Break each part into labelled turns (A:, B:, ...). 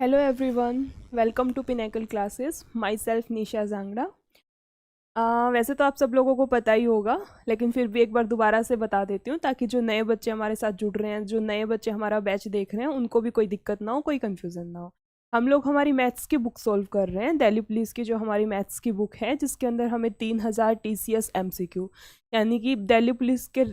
A: Hello everyone, welcome to Pinnacle Classes. Myself Nisha Jangra. वैसे तो आप सब लोगों को पता ही होगा, लेकिन फिर भी एक बार दोबारा से बता देती हूँ ताकि जो नए बच्चे हमारे साथ जुड़ रहे हैं, जो नए बच्चे हमारा बैच देख रहे हैं, उनको भी कोई दिक्कत ना हो, कोई कन्फ्यूज़न ना हो। हम लोग हमारी मैथ्स की बुक सॉल्व कर रहे हैं, दिल्ली पुलिस की जो हमारी मैथ्स की बुक है, जिसके अंदर हमें 3000 TCS MCQ, यानी कि दिल्ली पुलिस के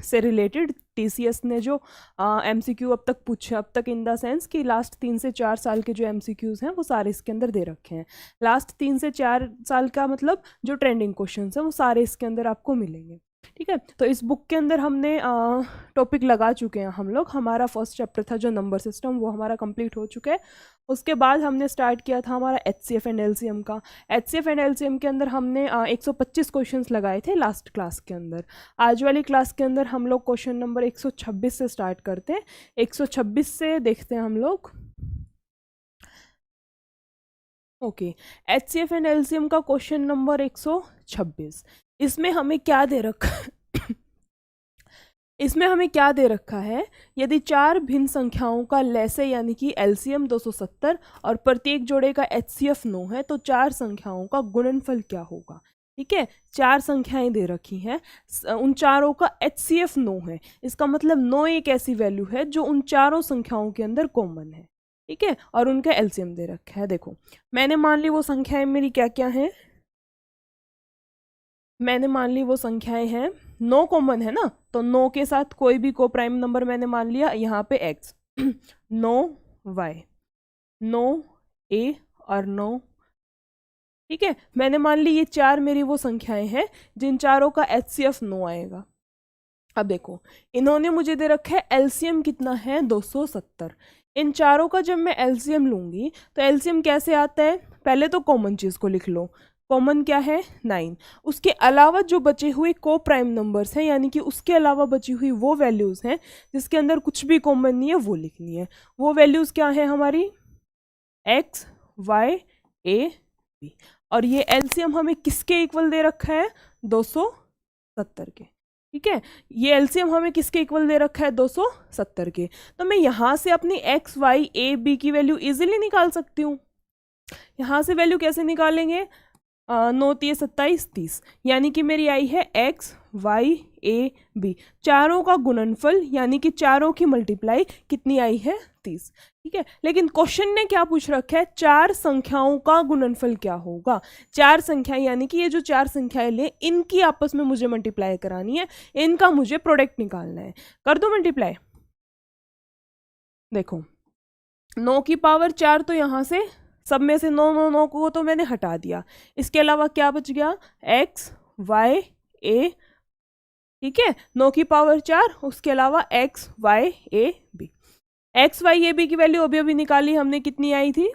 A: से रिलेटेड TCS ने जो MCQ अब तक पूछे, अब तक इन द सेंस कि लास्ट 3 से 4 साल के जो MCQs हैं वो सारे इसके अंदर दे रखे हैं। लास्ट 3 से 4 साल का मतलब जो ट्रेंडिंग क्वेश्चन हैं वो सारे इसके अंदर आपको मिलेंगे। ठीक है, तो इस बुक के अंदर हमने टॉपिक लगा चुके हैं हम लोग। हमारा फर्स्ट चैप्टर था जो नंबर सिस्टम, वो हमारा कंप्लीट हो चुका है। उसके बाद हमने स्टार्ट किया था हमारा HCF एंड LCM का। HCF एंड LCM के अंदर हमने 125 क्वेश्चंस लगाए थे लास्ट क्लास के अंदर। आज वाली क्लास के अंदर हम लोग क्वेश्चन नंबर 126 से स्टार्ट करते हैं। 126 से देखते हैं हम लोग। ओके, HCF एंड LCM का क्वेश्चन नंबर 126। इसमें हमें क्या दे रखा है? इसमें हमें क्या दे रखा है? यदि चार भिन्न संख्याओं का लैसे यानी कि LCM 270 और प्रत्येक जोड़े का HCF 9 है, तो चार संख्याओं का गुणनफल क्या होगा? ठीक है, चार संख्याएं दे रखी हैं, उन चारों का HCF 9 है। इसका मतलब 9 एक ऐसी वैल्यू है जो उन चारों संख्याओं के अंदर कॉमन है। ठीक है, और उनका LCM दे रखा है। देखो, मैंने मान ली वो संख्याएं मेरी क्या क्या हैं। मैंने मान ली वो संख्याएं हैं, 9 कॉमन है ना, तो 9 के साथ कोई भी को प्राइम नंबर मैंने मान लिया यहाँ पे x 9y 9a और 9। ठीक है, मैंने मान ली ये चार मेरी वो संख्याएं हैं जिन चारों का HCF 9 आएगा। अब देखो, इन्होंने मुझे दे रखा है LCM कितना है, 270। इन चारों का जब मैं LCM लूंगी तो LCM कैसे आता है? पहले तो कॉमन चीज को लिख लो। कॉमन क्या है? 9। उसके अलावा जो बचे हुए को प्राइम नंबर्स हैं, यानी कि उसके अलावा बची हुई वो वैल्यूज हैं जिसके अंदर कुछ भी कॉमन नहीं है, वो लिखनी है। वो वैल्यूज क्या है हमारी? x y a b। और ये LCM हमें किसके इक्वल दे रखा है? 270 के। ठीक है, ये LCM हमें किसके इक्वल दे रखा है? 270 के। तो मैं यहां से अपनी x y a b की वैल्यू इजीली निकाल सकती हूँ। यहां से वैल्यू कैसे निकालेंगे? 9 3 27 30, यानी कि मेरी आई है x y a b। चारों का गुणनफल यानी कि चारों की मल्टीप्लाई कितनी आई है? 30। ठीक है, लेकिन क्वेश्चन ने क्या पूछ रखा है? चार संख्याओं का गुणनफल क्या होगा। चार संख्याएं यानी कि ये जो चार संख्याएं ले, इनकी आपस में मुझे मल्टीप्लाई करानी है, इनका मुझे प्रोडक्ट निकालना है। कर दो मल्टीप्लाई। देखो, 9 की पावर 4 तो यहां से सब में से 9 9 9 को तो मैंने हटा दिया। इसके अलावा क्या बच गया? x y a। ठीक है, 9 की पावर 4, उसके अलावा x y a b। x y a b की वैल्यू अभी अभी निकाली हमने, कितनी आई थी?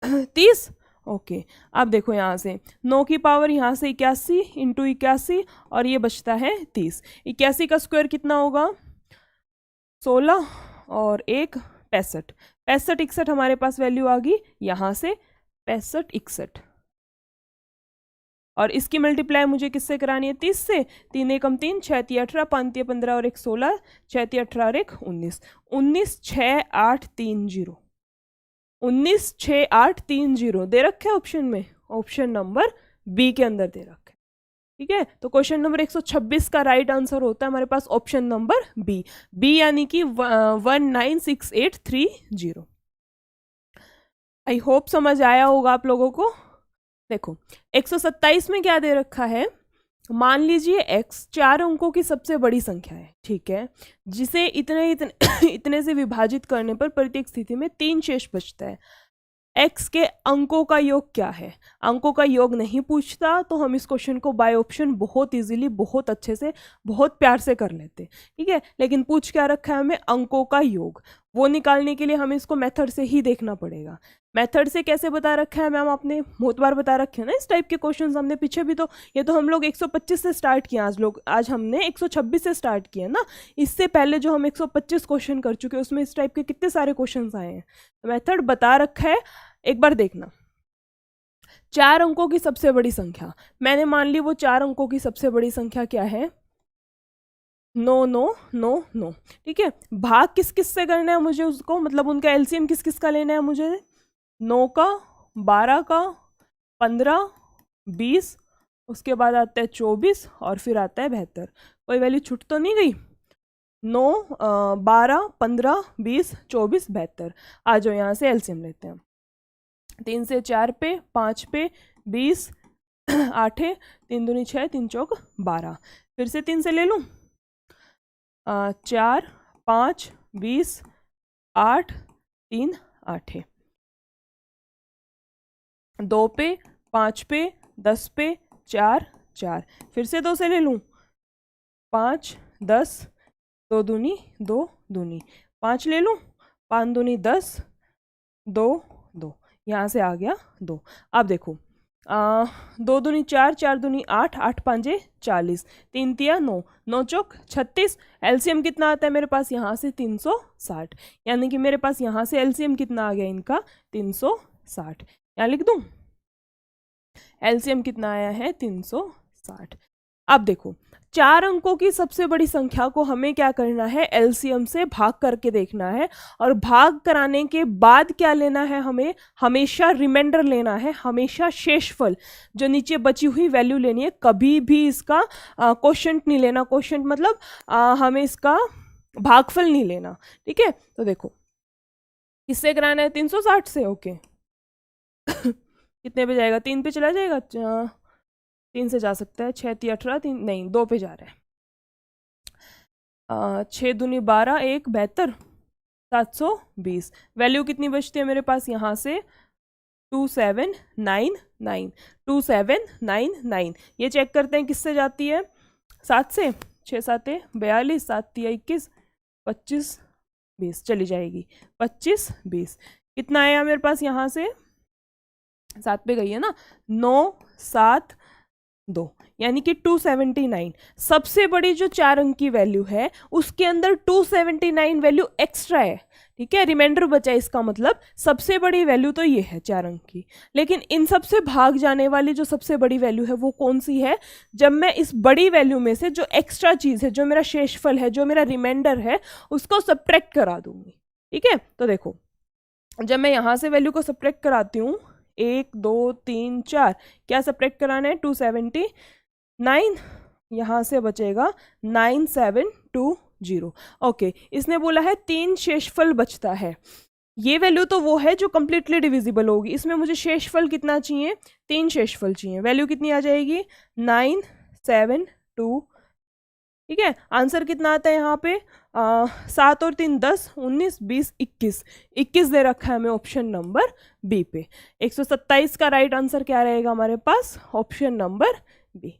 A: 30। ओके, अब देखो यहाँ से 9 की पावर यहाँ से 81 इंटू 81 और ये बचता है 30। 81 का स्क्वायर कितना होगा? 16 और 1 65। 65 61 हमारे पास वैल्यू आ गई यहाँ से, 65 61। और इसकी मल्टीप्लाई मुझे किससे करानी है? 30 से। 3 एकम 3, 6 3 18, 5 3 15 और 1 16, 6 3 18 और 1 19। 19 6 8 3 0, 19 6 8 3 0 दे रखे है ऑप्शन में, ऑप्शन नंबर बी के अंदर दे रखे। ठीक है, तो क्वेश्चन नंबर 126 का राइट आंसर होता है हमारे पास ऑप्शन नंबर बी। बी यानी कि 196830। आई होप समझ आया होगा आप लोगों को। देखो, 127 में क्या दे रखा है? मान लीजिए x चार अंकों की सबसे बड़ी संख्या है। ठीक है, जिसे इतने इतने इतने से विभाजित करने पर प्रत्येक स्थिति में 3 शेष बचता है। x के अंकों का योग क्या है? अंकों का योग नहीं पूछता तो हम इस क्वेश्चन को बाय ऑप्शन बहुत इजीली, बहुत अच्छे से, बहुत प्यार से कर लेते। ठीक है, लेकिन पूछ क्या रखा है हमें? अंकों का योग। वो निकालने के लिए हमें इसको मेथड से ही देखना पड़ेगा। मेथड से कैसे बता रखा है मैम? आपने बहुत बार बता रखे हैं ना इस टाइप के क्वेश्चंस, हमने पीछे भी तो, ये तो हम लोग 125 से स्टार्ट किया, आज हमने 126 से स्टार्ट किया ना। इससे पहले जो हम 125 क्वेश्चन कर चुके हैं उसमें इस टाइप के कितने सारे क्वेश्चन आए हैं। मेथड बता रखा है, एक बार देखना। चार अंकों की सबसे बड़ी संख्या, मैंने मान ली वो चार अंकों की सबसे बड़ी संख्या क्या है? No no no no. ठीक है, भाग किस किस से करना है मुझे उसको, मतलब उनका एलसीएम किस किस का लेना है मुझे, 9 का, 12 का, 15, 20, उसके बाद आता है 24 और फिर आता है 72। कोई वैल्यू छूट तो नहीं गई? 9, 12, 15, 20, 24, 72। आ जाओ यहाँ से एलसीएम लेते हैं। 3 से 4 पे, 5 पे, 20, 8, 3 दूनी 6, 3 चौक 12। फिर से 3 से ले लूँ, 4, 5, 20, 8, 3, 8, 2 पे, 5 पे, 10 पे, 4, 4। फिर से 2 से ले लूँ, 5, 10, 2 दूनी 2 दूनी 5 ले लूँ, 5 दूनी 10, 2 2, यहाँ से आ गया 2। अब देखो 2 दूनी 4, 4 दूनी 8, 8 पाँचे 40, 3 तिया 9, 9 चौक 36। एलसीएम कितना आता है मेरे पास यहाँ से 360, यानी कि मेरे पास यहाँ से एलसीएम कितना आ गया इनका 360। यहाँ लिख दूँ एलसीएम कितना आया है 360। अब देखो 4 अंकों की सबसे बड़ी संख्या को हमें क्या करना है, एलसीएम से भाग करके देखना है, और भाग कराने के बाद क्या लेना है, हमें हमेशा रिमाइंडर लेना है, हमेशा शेषफल जो नीचे बची हुई वैल्यू लेनी है, कभी भी इसका क्वोशंट नहीं लेना। क्वोशंट मतलब हमें इसका भागफल नहीं लेना। ठीक है, तो देखो किससे कराना है, 360 से। ओके कितने पे जाएगा, 3 पे चला जाएगा, 3 से जा सकता है, 6 3 18, 3 नहीं 2 पे जा रहा है, 6 दूनी 12, 1 72, 720। वैल्यू कितनी बचती है मेरे पास यहाँ से 2799, 2799। ये चेक करते हैं किससे जाती है, 7 से, 6 7 42, 7 3 21, 25 20 चली जाएगी, 25 20। कितना आया मेरे पास यहाँ से, 7 पे गई है ना, 9 7 2, यानी कि 279। सबसे बड़ी जो 4 अंक की वैल्यू है उसके अंदर 279 वैल्यू एक्स्ट्रा है। ठीक है, रिमाइंडर बचा, इसका मतलब सबसे बड़ी वैल्यू तो ये है 4 अंक की, लेकिन इन सब से भाग जाने वाली जो सबसे बड़ी वैल्यू है वो कौन सी है, जब मैं इस बड़ी वैल्यू में से जो एक्स्ट्रा चीज़ है, जो मेरा शेषफल है, जो मेरा रिमाइंडर है, उसको सब्ट्रैक्ट करा दूंगी। ठीक है, तो देखो जब मैं यहाँ से वैल्यू को सब्ट्रैक्ट कराती हूँ, 1 2 3 4, क्या सब्ट्रैक्ट कराना है, 279, यहाँ से बचेगा 9720। ओके, इसने बोला है 3 शेषफल बचता है। ये वैल्यू तो वो है जो कंप्लीटली डिविजिबल होगी, इसमें मुझे शेषफल कितना चाहिए, 3 शेषफल चाहिए। वैल्यू कितनी आ जाएगी 972। ठीक है, आंसर कितना आता है यहाँ पे, 7 और 3 10, 19 20 21, 21 दे रखा है हमें ऑप्शन नंबर बी पे। 127 का राइट आंसर क्या रहेगा हमारे पास, option number B.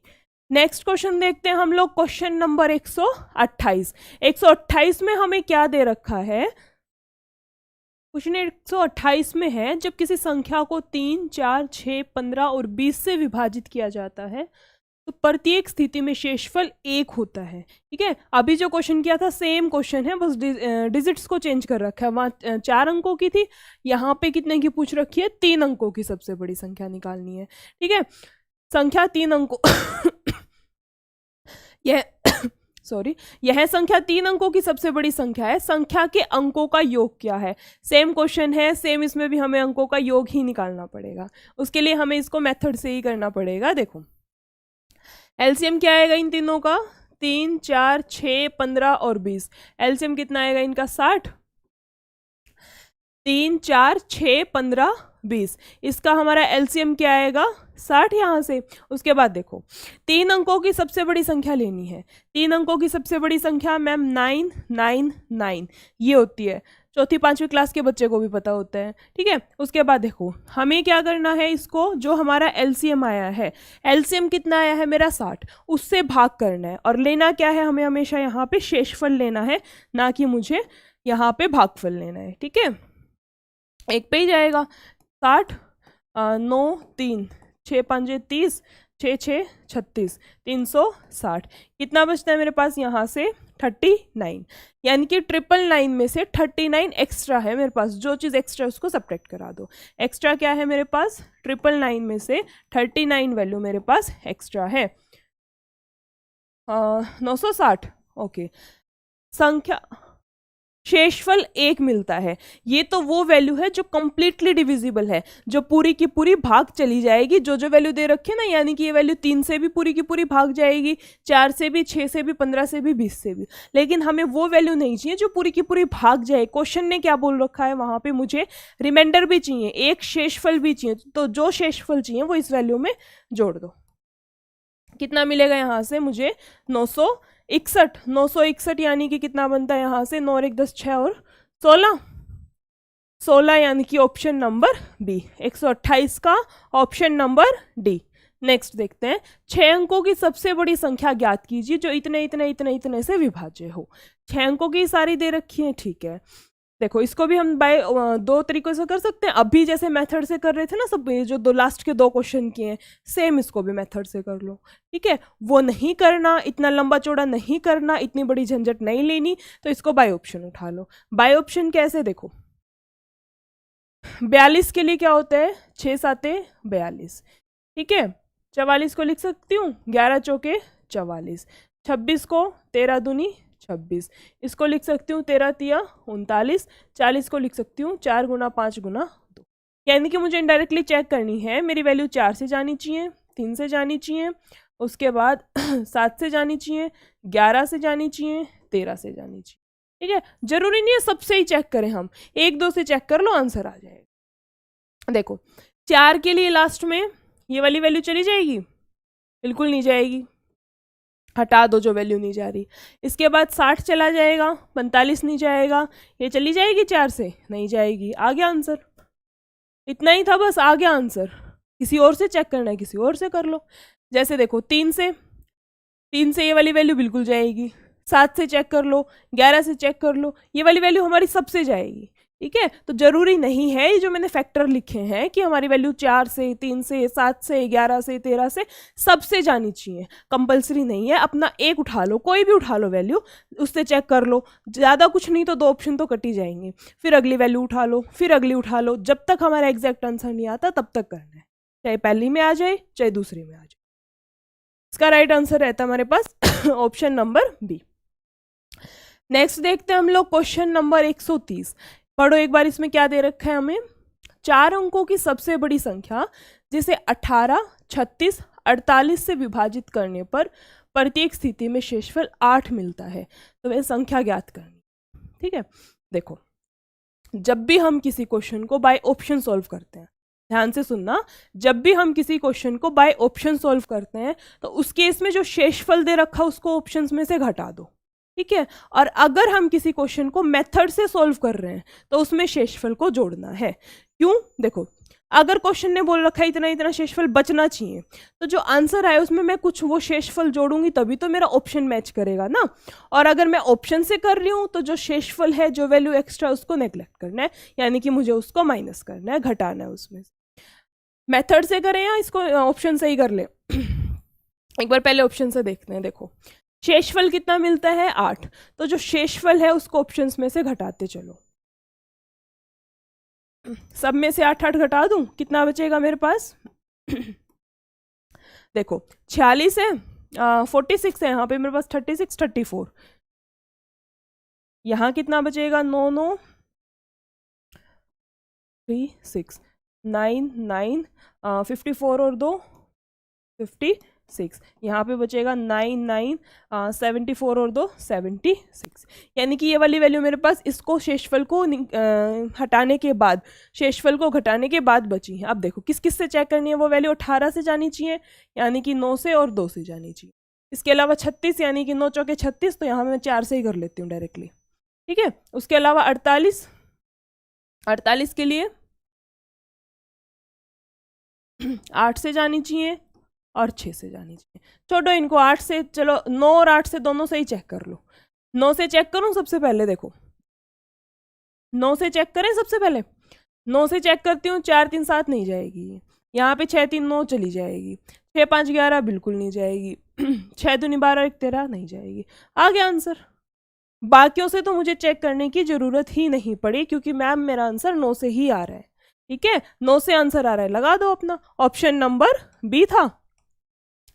A: Next question देखते हैं हम लोग, क्वेश्चन नंबर 128। 128 में हमें क्या दे रखा है, क्वेश्चन 128 में है, जब किसी संख्या को 3 4 6 15 और 20 से विभाजित किया जाता है तो प्रत्येक स्थिति में शेषफल 1 होता है। ठीक है, अभी जो क्वेश्चन किया था सेम क्वेश्चन है, बस डिजिट्स को चेंज कर रखा है। वहाँ 4 अंकों की थी, यहाँ पे कितने की पूछ रखी है, 3 अंकों की सबसे बड़ी संख्या निकालनी है। ठीक है, संख्या 3 अंकों यह सॉरी, यह संख्या 3 अंकों की सबसे बड़ी संख्या है, संख्या के अंकों का योग क्या है। सेम क्वेश्चन है, सेम इसमें भी हमें अंकों का योग ही निकालना पड़ेगा, उसके लिए हमें इसको मेथड से ही करना पड़ेगा। देखो एलसीएम क्या आएगा इन तीनों का, 3 4 6 15 और 20। एलसीएम कितना आएगा इनका 60, 3 4 6 15 20, इसका हमारा एलसीएम क्या आएगा 60 यहाँ से। उसके बाद देखो 3 अंकों की सबसे बड़ी संख्या लेनी है, 3 अंकों की सबसे बड़ी संख्या मैम 999 ये होती है, चौथी 5वीं क्लास के बच्चे को भी पता होता है। ठीक है, उसके बाद देखो हमें क्या करना है, इसको जो हमारा एलसीएम आया है, एलसीएम कितना आया है मेरा 60, उससे भाग करना है, और लेना क्या है, हमें हमेशा यहाँ पे शेषफल लेना है, ना कि मुझे यहाँ पे भागफल लेना है। ठीक है, एक पे ही जाएगा 60, 9 3 6 5 30, 6 6 36, 360। कितना बचता है मेरे पास यहाँ से 39, यानी कि 999 में से 39 एक्स्ट्रा है मेरे पास, जो चीज़ एक्स्ट्रा उसको सब्ट्रैक्ट करा दो। एक्स्ट्रा क्या है मेरे पास, 999 में से 39 वैल्यू मेरे पास एक्स्ट्रा है, 960। ओके। संख्या शेषफल 1 मिलता है, ये तो वो वैल्यू है जो कंप्लीटली डिविजिबल है, जो पूरी की पूरी भाग चली जाएगी, जो जो वैल्यू दे रखी है ना, यानी कि ये वैल्यू 3 से भी पूरी की पूरी भाग जाएगी, 4 से भी, 6 से भी, 15 से भी, 20 से भी। लेकिन हमें वो वैल्यू नहीं चाहिए जो पूरी की पूरी भाग जाए। क्वेश्चन ने क्या बोल रखा है वहां पे, मुझे रिमाइंडर भी चाहिए, एक शेषफल भी चाहिए, तो जो शेषफल चाहिए वो इस वैल्यू में जोड़ दो। कितना मिलेगा यहाँ से मुझे 961, 961 यानी कि कितना बनता है यहाँ से, 9 और 1 10 6 और 16, 16 यानी कि ऑप्शन नंबर बी, 128 का ऑप्शन नंबर डी। नेक्स्ट देखते हैं, 6 अंकों की सबसे बड़ी संख्या ज्ञात कीजिए जो इतने इतने इतने इतने से विभाज्य हो। 6 अंकों की सारी दे रखी है, ठीक है। देखो इसको भी हम बाय 2 तरीकों से कर सकते हैं, अभी जैसे मेथड से कर रहे थे ना सब, जो दो लास्ट के 2 क्वेश्चन किए हैं, सेम इसको भी मेथड से कर लो, ठीक है। वो नहीं करना, इतना लंबा चौड़ा नहीं करना, इतनी बड़ी झंझट नहीं लेनी, तो इसको बाय ऑप्शन उठा लो। बाय ऑप्शन कैसे, देखो 42 के लिए क्या होता है, 6 7 42, ठीक है। 44 को लिख सकती हूँ 11 चौके 44, 26 को 13 दूनी 26, इसको लिख सकती हूँ 13 तिया 39, 40 को लिख सकती हूँ 4 गुना 5 गुना 2। यानी कि मुझे इनडायरेक्टली चेक करनी है, मेरी वैल्यू 4 से जानी चाहिए, 3 से जानी चाहिए, उसके बाद 7 से जानी चाहिए, 11 से जानी चाहिए, 13 से जानी चाहिए, ठीक है। जरूरी नहीं है सबसे ही चेक करें हम, 1 2 से चेक कर लो, आंसर आ जाएगा। देखो 4 के लिए लास्ट में ये वाली वैल्यू चली जाएगी, बिल्कुल नहीं जाएगी, हटा दो जो वैल्यू नहीं जा रही। इसके बाद 60 चला जाएगा, 45 नहीं जाएगा, ये चली जाएगी 4 से, नहीं जाएगी, आ गया आंसर। इतना ही था बस, आ गया आंसर। किसी और से चेक करना है किसी और से कर लो। जैसे देखो 3 से ये वाली वैल्यू बिल्कुल जाएगी, 7 से चेक कर लो, 11 से चेक कर लो, ये वाली वैल्यू हमारी सबसे जाएगी, ठीक है। तो जरूरी नहीं है ये जो मैंने फैक्टर लिखे हैं कि हमारी वैल्यू 4 से, 3 से, 7 से, 11 से, 13 से सबसे जानी चाहिए, कंपलसरी नहीं है। अपना एक उठा लो, कोई भी उठा लो वैल्यू, उससे चेक कर लो, ज़्यादा कुछ नहीं तो 2 ऑप्शन तो कट ही जाएंगे, फिर अगली वैल्यू उठा लो, फिर अगली उठा लो, जब तक हमारा एग्जैक्ट आंसर नहीं आता तब तक करना है, चाहे पहली में आ जाए चाहे दूसरी में आ जाए। इसका राइट आंसर रहता है हमारे पास ऑप्शन नंबर बी। नेक्स्ट देखते हैं हम लोग क्वेश्चन नंबर 130। पढ़ो एक बार, इसमें क्या दे रखा है हमें, 4 अंकों की सबसे बड़ी संख्या जिसे 18, 36, 48 से विभाजित करने पर प्रत्येक स्थिति में शेषफल 8 मिलता है, तो वह संख्या ज्ञात करनी, ठीक है। देखो जब भी हम किसी क्वेश्चन को बाय ऑप्शन सॉल्व करते हैं, ध्यान से सुनना, जब भी हम किसी क्वेश्चन को बाय ऑप्शन सॉल्व करते हैं तो उस केस में जो शेषफल दे रखा उसको ऑप्शंस में से घटा दो, ठीक है। और अगर हम किसी क्वेश्चन को मेथड से सॉल्व कर रहे हैं तो उसमें शेषफल को जोड़ना है। क्यों, देखो अगर क्वेश्चन ने बोल रखा है इतना इतना शेषफल बचना चाहिए, तो जो आंसर आए उसमें मैं कुछ वो शेषफल जोड़ूंगी तभी तो मेरा ऑप्शन मैच करेगा ना। और अगर मैं ऑप्शन से कर रही हूँ तो जो शेषफल है, जो वैल्यू एक्स्ट्रा, उसको नेग्लेक्ट करना है, यानी कि मुझे उसको माइनस करना है, घटाना है उसमें। मेथड से करें या इसको ऑप्शन से ही कर ले एक बार पहले ऑप्शन से देखते हैं। देखो शेषफल कितना मिलता है, 8, तो जो शेषफल है उसको ऑप्शंस में से घटाते चलो, सब में से 8 8 घटा दूं, कितना बचेगा मेरे पास देखो 46 है, 46 है, यहाँ पे मेरे पास 36, 34, यहाँ कितना बचेगा, 9 9 3 6 9 9, 54 और 2 56, यहाँ पे बचेगा 9 9, 74 और 2 76, यानी कि ये वाली वैल्यू मेरे पास इसको शेषफल को हटाने के बाद, शेषफल को घटाने के बाद बची है। अब देखो किस किस से चेक करनी है, वो वैल्यू 18 से जानी चाहिए, यानी कि 9 से और 2 से जानी चाहिए। इसके अलावा 36, यानी कि 9 चौके 36, तो यहाँ मैं 4 से ही कर लेती हूँ डायरेक्टली, ठीक है। उसके अलावा 48, 48 के लिए 8 से जानी चाहिए और 6 से जानी चाहिए। छोड़ो इनको, 8 से, चलो 9 और 8 से दोनों से ही चेक कर लो। 9 से चेक करूं सबसे पहले, देखो 9 से चेक करें सबसे पहले, 9 से चेक करती हूँ, 4 3 7 नहीं जाएगी, यहाँ पे 6 3 9 चली जाएगी, 6 5 11 बिल्कुल नहीं जाएगी, 6 दूनी 12 1 13 नहीं जाएगी, आ गया आंसर। बाकियों से तो मुझे चेक करने की जरूरत ही नहीं पड़ी क्योंकि मैम मेरा आंसर 9 से ही आ रहा है, ठीक है, 9 से आंसर आ रहा है, लगा दो अपना, ऑप्शन नंबर बी था,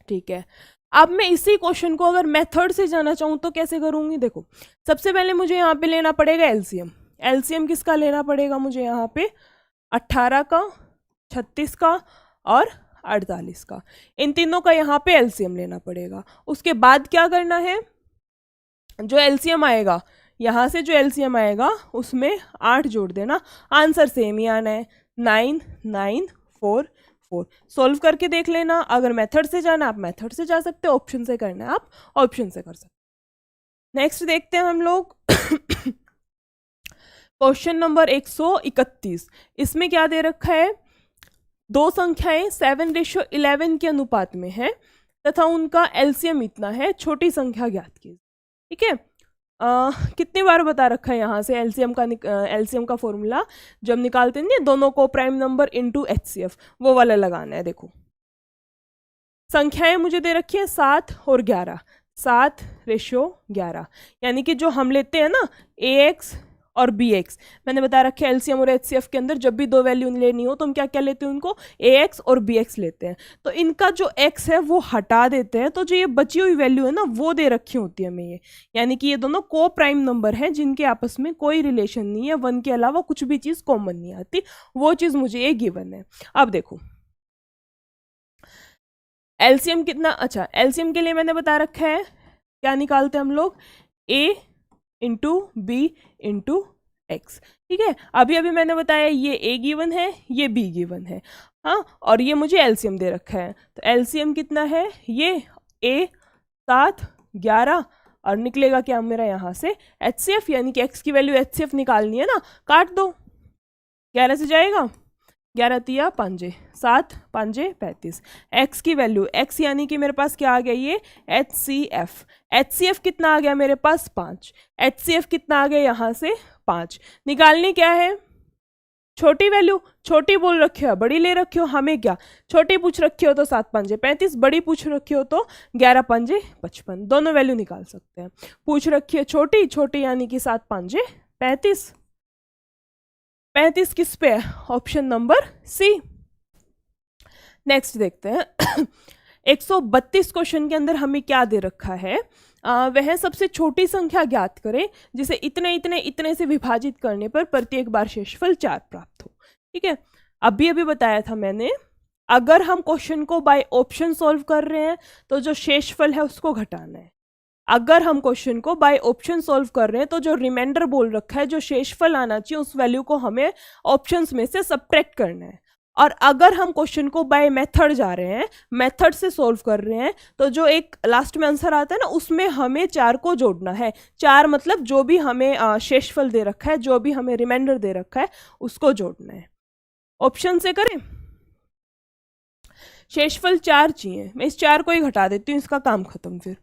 A: ठीक है। अब मैं इसी क्वेश्चन को अगर मेथड से जाना चाहूँ तो कैसे करूँगी? देखो, सबसे पहले मुझे यहाँ पे लेना पड़ेगा एलसीएम। एलसीएम किसका लेना पड़ेगा मुझे? यहाँ पे 18 का, 36 का और 48 का, इन तीनों का यहाँ पे एलसीएम लेना पड़ेगा। उसके बाद क्या करना है, जो एलसीएम आएगा, यहाँ से जो एलसीएम आएगा उसमें 8 जोड़ देना, आंसर सेम ही आना है 9944। सोल्व करके देख लेना। अगर मेथड से जाना आप मेथड से जा सकते हो, ऑप्शन से करना है आप ऑप्शन से कर सकते हो। नेक्स्ट देखते हैं हम लोग क्वेश्चन नंबर 131। इसमें क्या दे रखा है? दो संख्याएं 7:11 के अनुपात में है तथा उनका एलसीएम इतना है, छोटी संख्या ज्ञात कीजिए। ठीक है, कितनी बार बता रखा है यहाँ से एलसीएम का फॉर्मूला जब निकालते हैं दोनों को प्राइम नंबर इनटू एचसीएफ, वो वाला लगाना है। देखो, संख्याएं मुझे दे रखी है 7 और 11, 7:11, यानी कि जो हम लेते हैं ना AX और BX, मैंने बता रखा है एलसीएम और एचसीएफ के अंदर जब भी दो वैल्यू लेनी हो तो हम क्या क्या लेते हैं, उनको AX और BX लेते हैं। तो इनका जो X है वो हटा देते हैं, तो जो ये बची हुई वैल्यू है ना वो दे रखी होती है हमें ये, यानी कि ये दोनों को प्राइम नंबर हैं जिनके आपस में कोई रिलेशन नहीं है, 1 के अलावा कुछ भी चीज़ कॉमन नहीं आती, वो चीज़ मुझे ये गिवन है। अब देखो एलसीएम कितना, अच्छा एलसीएम के लिए मैंने बता रखा है क्या निकालते हैं हम लोग, A into B into X. ठीक है, अभी अभी मैंने बताया ये A गिवन है, ये B गिवन है, हाँ, और ये मुझे एलसीएम दे रखा है। तो एलसीएम कितना है, ये A 7 11 और निकलेगा क्या मेरा यहाँ से HCF, यानी कि x की वैल्यू HCF निकालनी है ना, काट दो, 11 से जाएगा, 11 तिया 5, 7 5 35, x की वैल्यू x यानी कि मेरे पास क्या आ गया, ये HCF। HCF कितना आ गया मेरे पास 5, HCF कितना आ गया यहाँ से 5। निकालनी क्या है, छोटी वैल्यू, छोटी बोल रखे हो बड़ी ले रखे हो, हमें क्या छोटी पूछ रखी हो तो 7 5 35, बड़ी पूछ रखी हो तो 11 5 55, दोनों वैल्यू निकाल सकते हैं। पूछ रखी है छोटी, छोटी यानी कि 7 5 35, 35 किस पे है, ऑप्शन नंबर सी। नेक्स्ट देखते हैं 132 क्वेश्चन के अंदर हमें क्या दे रखा है, वह सबसे छोटी संख्या ज्ञात करें जिसे इतने इतने इतने से विभाजित करने पर प्रत्येक बार शेषफल 4 प्राप्त हो। ठीक है, अभी बताया था मैंने, अगर हम क्वेश्चन को बाय ऑप्शन सॉल्व कर रहे हैं तो जो शेषफल है उसको घटाना है। अगर हम क्वेश्चन को बाय ऑप्शन सॉल्व कर रहे हैं तो जो रिमाइंडर बोल रखा है, जो शेषफल आना चाहिए उस वैल्यू को हमें ऑप्शंस में से सब्ट्रैक्ट करना है। और अगर हम क्वेश्चन को बाय मेथड जा रहे हैं, मेथड से सॉल्व कर रहे हैं, तो जो एक लास्ट में आंसर आता है ना उसमें हमें 4 को जोड़ना है। 4 मतलब जो भी हमें शेषफल दे रखा है, जो भी हमें रिमाइंडर दे रखा है उसको जोड़ना है। ऑप्शन से करें, शेषफल 4 चाहिए, मैं इस 4 को ही घटा देती हूँ, इसका काम खत्म। फिर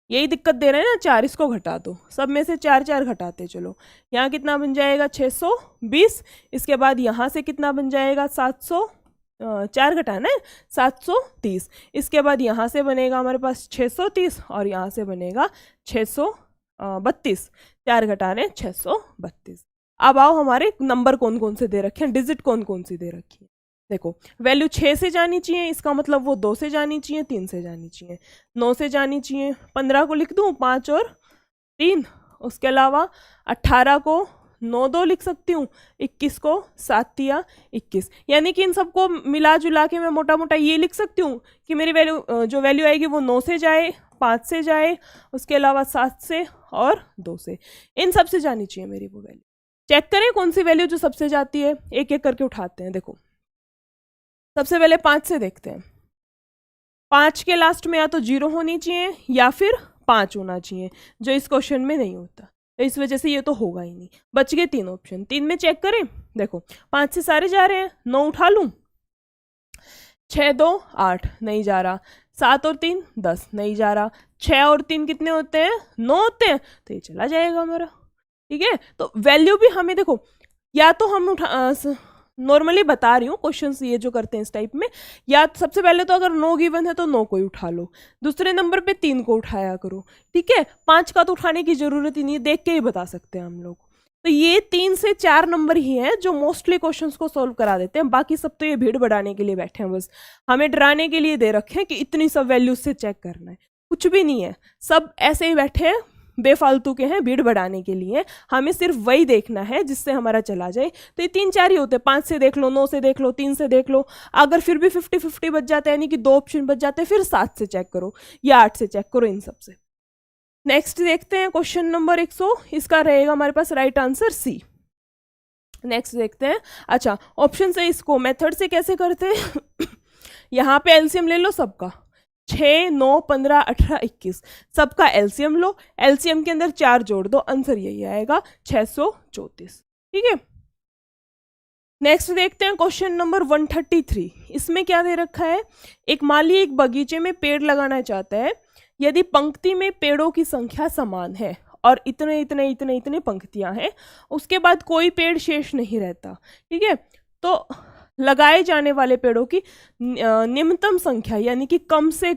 A: यही दिक्कत दे रहे हैं ना, 4 इसको घटा दो, सब में से 4 4 घटाते चलो, यहाँ कितना बन जाएगा 620, इसके बाद यहाँ से कितना बन जाएगा 700, 4 घटाना है 730, इसके बाद यहाँ से बनेगा हमारे पास 630 और यहाँ से बनेगा 632, 4 घटाने 632। अब आओ हमारे नंबर कौन कौन से दे रखे हैं, डिजिट कौन कौन सी दे रखी है। देखो वैल्यू 6 से जानी चाहिए, इसका मतलब वो 2 से जानी चाहिए, 3 से जानी चाहिए, 9 से जानी चाहिए, 15 को लिख दूँ 5 और 3, उसके अलावा 18 को 9 2 लिख सकती हूँ, 21 को 7 तिया 21, यानी कि इन सबको मिला जुला के मैं मोटा मोटा ये लिख सकती हूँ कि मेरी वैल्यू जो वैल्यू आएगी वो 9 से जाए, 5 से जाए, उसके अलावा 7 से और 2 से, इन सब से जानी चाहिए मेरी वो वैल्यू। चेक करें कौन सी वैल्यू जो सबसे जाती है, एक एक करके उठाते हैं। देखो सबसे पहले 5 से देखते हैं, 5 के लास्ट में या तो 0 होनी चाहिए या फिर 5 होना चाहिए, जो इस क्वेश्चन में नहीं होता, तो इस वजह से ये तो होगा ही नहीं। बच गए 3 ऑप्शन, 3 में चेक करें, देखो 5 से सारे जा रहे हैं, 9 उठा लूँ, 6 2 8 नहीं जा रहा, 7 और 3 10 नहीं जा रहा, 6 और 3 कितने होते हैं 9 होते हैं, तो ये चला जाएगा हमारा। ठीक है, तो वैल्यू भी हमें देखो, या तो हम नॉर्मली बता रही हूँ क्वेश्चंस ये जो करते हैं इस टाइप में, या सबसे पहले तो अगर 9 गिवन है तो 9 को ही उठा लो, दूसरे नंबर पे 3 को उठाया करो। ठीक है, 5 का तो उठाने की जरूरत ही नहीं है, देख के ही बता सकते हैं हम लोग। तो ये 3 से 4 नंबर ही हैं जो मोस्टली क्वेश्चंस को सॉल्व करा देते हैं, बाकी सब तो ये भीड़ बढ़ाने के लिए बैठे हैं, बस हमें डराने के लिए दे रखे हैं कि इतनी सब वैल्यूज से चेक करना है। कुछ भी नहीं है, सब ऐसे ही बैठे हैं, बेफालतू के हैं, भीड़ बढ़ाने के लिए। हमें सिर्फ वही देखना है जिससे हमारा चला जाए। तो ये 3-4 ही होते हैं, 5 से देख लो, 9 से देख लो, 3 से देख लो। अगर फिर भी 50-50 बच जाता है, यानी कि 2 ऑप्शन बच जाते हैं, फिर 7 से चेक करो या 8 से चेक करो, इन सब से। नेक्स्ट देखते हैं क्वेश्चन नंबर 100, इसका रहेगा हमारे पास राइट आंसर सी। नेक्स्ट देखते हैं। अच्छा, ऑप्शन से इसको मेथड से कैसे करते हैं यहाँ पे एलसीएम ले लो सबका, 6, 9, 15, 18, 21, सबका एलसीएम लो, एलसीएम के अंदर 4 जोड़ दो, आंसर यही आएगा 634। ठीक है, नेक्स्ट देखते हैं क्वेश्चन नंबर 133। इसमें क्या दे रखा है, एक माली एक बगीचे में पेड़ लगाना चाहता है, यदि पंक्ति में पेड़ों की संख्या समान है और इतने इतने इतने इतने पंक्तियां हैं, उसके बाद कोई पेड़ शेष नहीं रहता। ठीक है, तो लगाए जाने वाले पेड़ों की निम्नतम संख्या, यानी कि कम से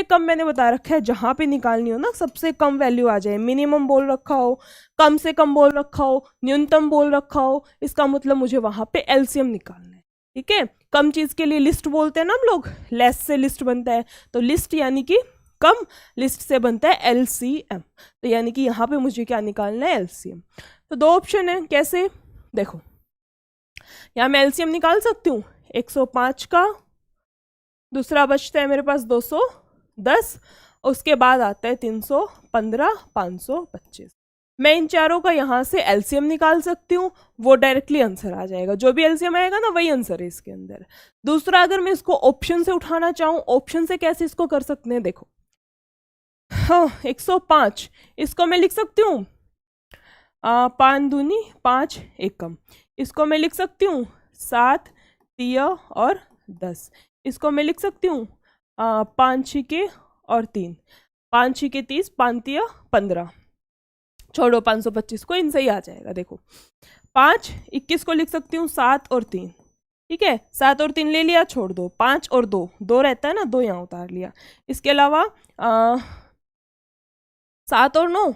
A: कम मैंने बता रखा है, जहां पे निकालनी हो ना सबसे कम वैल्यू आ जाए, मिनिमम बोल रखा हो, कम से कम बोल रखा हो, न्यूनतम बोल रखा हो, इसका मतलब मुझे वहां पे एलसीएम निकालना है। ठीक है, कम चीज के लिए लिस्ट बोलते हैं ना हम लोग, लेस से लिस्ट बनता है, तो लिस्ट यानी कि कम, लिस्ट से बनता है एलसीएम। तो यानी कि यहाँ पे मुझे क्या निकालना है, एलसीएम। तो 2 ऑप्शन है, कैसे देखो, यहाँ मैं एलसीएम निकाल सकती हूँ 105 का, दूसरा बचता है मेरे पास 210, उसके बाद आता है 315, 525। मैं इन चारों का यहाँ से एलसीएम निकाल सकती हूँ, वो डायरेक्टली आंसर आ जाएगा, जो भी एलसीएम आएगा ना वही आंसर है इसके अंदर। दूसरा, अगर मैं इसको ऑप्शन से उठाना चाहूँ, ऑप्शन से कैसे इसको कर सकते हैं, देखो हाँ 105, इसको मैं लिख सकती हूँ 5 दूनी 5 एकम, इसको मैं लिख सकती हूँ 7 3 और 10, इसको मैं लिख सकती हूँ 5 6 और 3, 5 6 30, 5 3 15, छोड़ो 525 को, इनसे ही आ जाएगा। देखो 5 21 को लिख सकती हूँ 7 और 3, ठीक है, 7 और 3 ले लिया, छोड़ दो, 5 और 2 रहता है ना, 2 यहाँ उतार लिया। इसके अलावा 7 और 9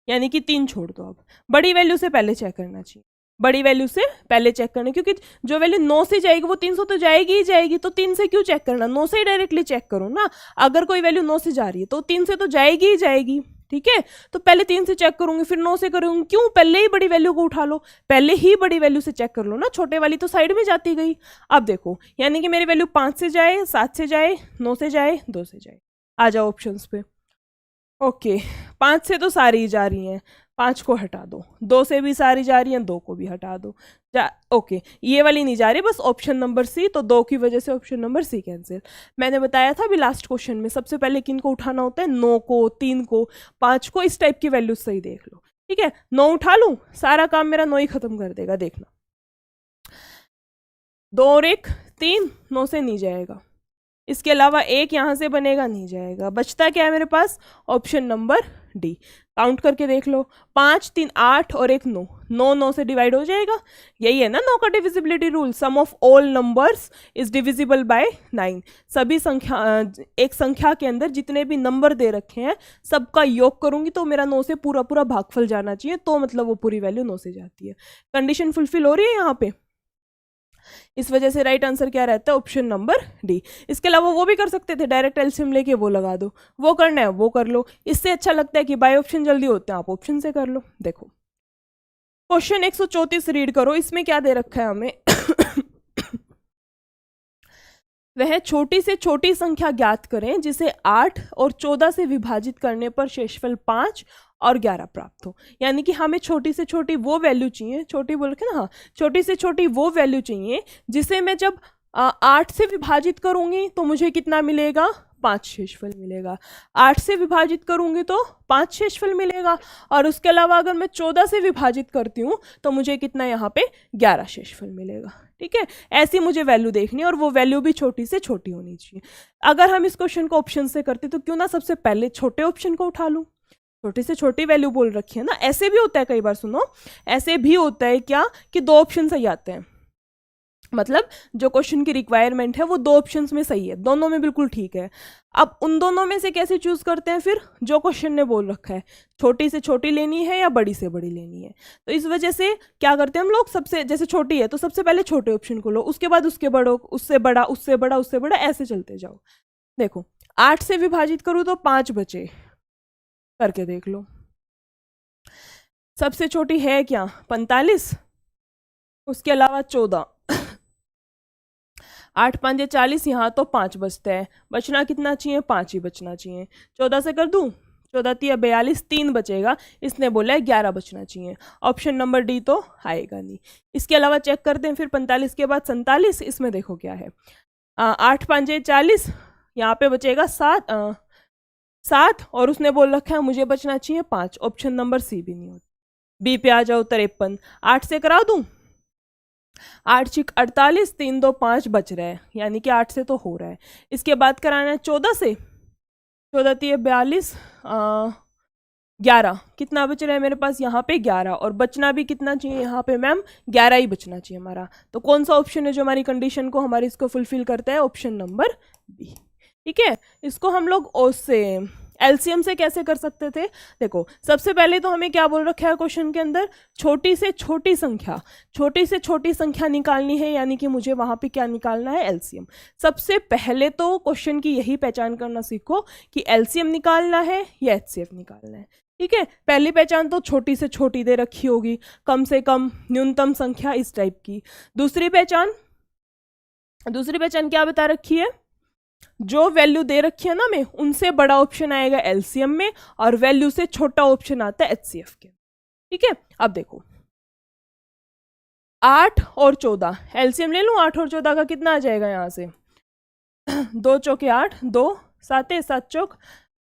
A: यानी कि 3 छोड़ दो। अब बड़ी वैल्यू से पहले चेक करना चाहिए, बड़ी वैल्यू से पहले चेक करना, क्योंकि जो वैल्यू 9 से जाएगी वो 300 तो जाएगी ही जाएगी, तो 3 से क्यों चेक करना, 9 से ही डायरेक्टली चेक करो ना। अगर कोई वैल्यू 9 से जा रही है तो 3 से तो जाएगी ही जाएगी। ठीक है, तो पहले 3 से चेक करूंगी, फिर 9 से करूंगी, क्यों, पहले ही बड़ी वैल्यू को उठा लो, पहले ही बड़ी वैल्यू से चेक कर लो ना, छोटे वाली तो साइड में जाती गई। अब देखो, यानी कि मेरी वैल्यू 5 से जाए, 7 से जाए, 9 से जाए, 2 से जाए। आ जाओ ऑप्शंस पे। ओके, 5 से तो सारी ही जा रही हैं, 5 को हटा दो, 2 से भी सारी जा रही हैं, 2 को भी हटा दो। ओके, ये वाली नहीं जा रही, बस ऑप्शन नंबर सी, तो 2 की वजह से ऑप्शन नंबर सी कैंसिल। मैंने बताया था अभी लास्ट क्वेश्चन में, सबसे पहले किन को उठाना होता है, 9 को, 3 को, 5 को, इस टाइप की वैल्यू सही देख लो। ठीक है, 9 उठा लूँ, सारा काम मेरा 9 ही खत्म कर देगा, देखना 2 और 1 3, 9 से नहीं जाएगा, इसके अलावा 1 यहाँ से बनेगा, नहीं जाएगा, बचता क्या है मेरे पास, ऑप्शन नंबर डी। काउंट करके देख लो, 5 3 8 और 1 9, 9 9 से डिवाइड हो जाएगा, यही है ना 9 का divisibility rule, sum of all numbers is divisible by 9। सभी संख्या, एक संख्या के अंदर जितने भी नंबर दे रखे हैं सबका योग करूंगी तो मेरा 9 से पूरा पूरा भागफल जाना चाहिए, तो मतलब वो पूरी वैल्यू 9 से जाती है। कंडीशन फुलफिल हो रही है यहाँ पे, इस वजह से राइट आंसर क्या रहता है, ऑप्शन नंबर डी। इसके अलावा वो भी कर सकते थे, डायरेक्ट एलसीएम लेके वो लगा दो, वो करना है वो कर लो, इससे अच्छा लगता है कि बाय ऑप्शन जल्दी होते हैं, आप ऑप्शन से कर लो। देखो क्वेश्चन 134 रीड करो, इसमें क्या दे रखा है हमें वह छोटी से छोटी संख्या ज्ञात करें जिसे 8 और 14 से विभाजित करने पर शेषफल 5 और 11 प्राप्त हो। यानी कि हमें छोटी से छोटी वो वैल्यू चाहिए, छोटी बोल के ना, हाँ, छोटी से छोटी वो वैल्यू चाहिए जिसे मैं जब 8 से विभाजित करूंगी तो मुझे कितना मिलेगा, 5 शेषफल मिलेगा। 8 से विभाजित करूंगी तो 5 शेषफल मिलेगा, और उसके अलावा अगर मैं 14 से विभाजित करती हूँ तो मुझे कितना यहाँ पे 11 शेषफल मिलेगा। ठीक है, ऐसी मुझे वैल्यू देखनी है, और वो वैल्यू भी छोटी से छोटी होनी चाहिए। अगर हम इस क्वेश्चन को ऑप्शन से करते तो क्यों ना सबसे पहले छोटे ऑप्शन को उठा लूँ, छोटी से छोटी वैल्यू बोल रखी है ना। ऐसे भी होता है, कई बार सुनो, ऐसे भी होता है क्या कि 2 ऑप्शन सही आते हैं, मतलब जो क्वेश्चन की रिक्वायरमेंट है वो 2 ऑप्शंस में सही है, दोनों में बिल्कुल ठीक है। अब उन दोनों में से कैसे चूज करते हैं, फिर जो क्वेश्चन ने बोल रखा है छोटी से छोटी लेनी है या बड़ी से बड़ी लेनी है, तो इस वजह से क्या करते हैं हम लोग, सबसे जैसे छोटी है तो सबसे पहले छोटे ऑप्शन को लो, उसके बाद उसके बड़ो, उससे बड़ा, उससे बड़ा, उससे बड़ा, ऐसे चलते जाओ। देखो 8 से विभाजित करूँ तो 5 बचे, करके देख लो। सबसे छोटी है क्या 45, उसके अलावा 14, 8 5 40, यहाँ तो 5 बचते हैं, बचना कितना चाहिए 5 ही बचना चाहिए। 14 से कर दूँ, 14 3 42, 3 बचेगा, इसने बोला है 11 बचना चाहिए। ऑप्शन नंबर डी तो आएगा नहीं। इसके अलावा चेक करते हैं फिर 45 के बाद 47, इसमें देखो क्या है 8 5 40, यहाँ पे बचेगा 7 और उसने बोल रखा है मुझे बचना चाहिए 5, ऑप्शन नंबर सी भी नहीं होता। बी पे आ जाओ 53, 8 से करा दूं, 8 6 48, 3 2 5 बच रहा है, यानी कि 8 से तो हो रहा है। इसके बाद कराना है 14 से, 14 3 42, 11, कितना बच रहा है मेरे पास यहाँ पे 11, और बचना भी कितना चाहिए यहाँ पे मैम 11 ही बचना चाहिए हमारा। तो कौन सा ऑप्शन है जो हमारी कंडीशन को हमारी इसको फुलफिल करता है, ऑप्शन नंबर बी। ठीक है, इसको हम लोग उससे एलसीएम से कैसे कर सकते थे, देखो सबसे पहले तो हमें क्या बोल रखा है क्वेश्चन के अंदर, छोटी से छोटी संख्या निकालनी है, यानी कि मुझे वहां पे क्या निकालना है एलसीएम। सबसे पहले तो क्वेश्चन की यही पहचान करना सीखो कि एलसीएम निकालना है या एचसीएफ निकालना है। ठीक है, पहली पहचान तो छोटी से छोटी दे रखी होगी, कम से कम न्यूनतम संख्या इस टाइप की। दूसरी पहचान क्या बता रखी है, जो वैल्यू दे रखी है ना में उनसे बड़ा ऑप्शन आएगा एलसीएम में, और वैल्यू से छोटा ऑप्शन आता है एचसीएफ के। ठीक है, अब देखो 8 और 14, एलसीएम ले लूं, 8 और 14 का कितना आ जाएगा यहाँ से 2 चौके 8, 2 7 7 चौक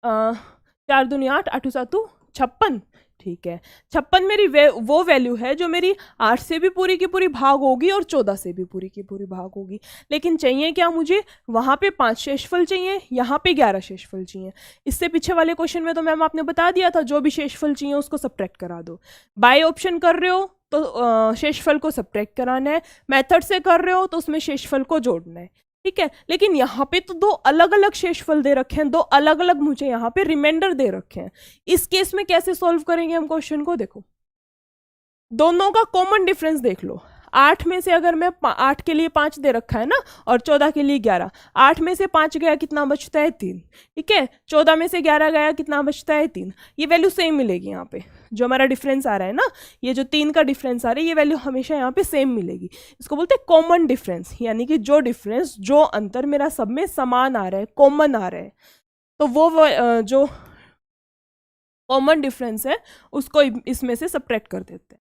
A: 4 दूनी 8, 8 7 56। ठीक है, 56 मेरी वो वैल्यू है जो मेरी 8 से भी पूरी की पूरी भाग होगी और 14 से भी पूरी की पूरी भाग होगी। लेकिन चाहिए क्या मुझे, वहाँ पे 5 शेषफल चाहिए, यहाँ पे 11 शेषफल चाहिए। इससे पीछे वाले क्वेश्चन में तो मैम आपने बता दिया था जो भी शेषफल चाहिए उसको सब्ट्रैक्ट करा दो। बाय ऑप्शन कर रहे हो तो शेषफल को सब्ट्रैक्ट कराना है, मेथड से कर रहे हो तो उसमें शेषफल को जोड़ना है। ठीक है, लेकिन यहाँ पे तो 2 अलग अलग शेषफल दे रखे हैं, 2 अलग अलग मुझे यहाँ पे रिमाइंडर दे रखे हैं। इस केस में कैसे सॉल्व करेंगे हम क्वेश्चन को, देखो दोनों का कॉमन डिफरेंस देख लो। 8 में से अगर मैं 8 के लिए 5 दे रखा है ना, और 14 के लिए 11, 8 में से 5 गया कितना बचता है 3। ठीक है, 14 में से 11 गया कितना बचता है 3। ये वैल्यू सेम मिलेगी यहाँ पे, जो हमारा डिफरेंस आ रहा है ना, ये जो 3 का डिफरेंस आ रहा है ये वैल्यू हमेशा यहाँ पे सेम मिलेगी। इसको बोलते हैं कॉमन डिफरेंस, यानी कि जो डिफरेंस, जो अंतर मेरा सब में समान आ रहा है, कॉमन आ रहा है, तो वो जो कॉमन डिफरेंस है उसको इसमें से सब्ट्रैक्ट कर देते हैं।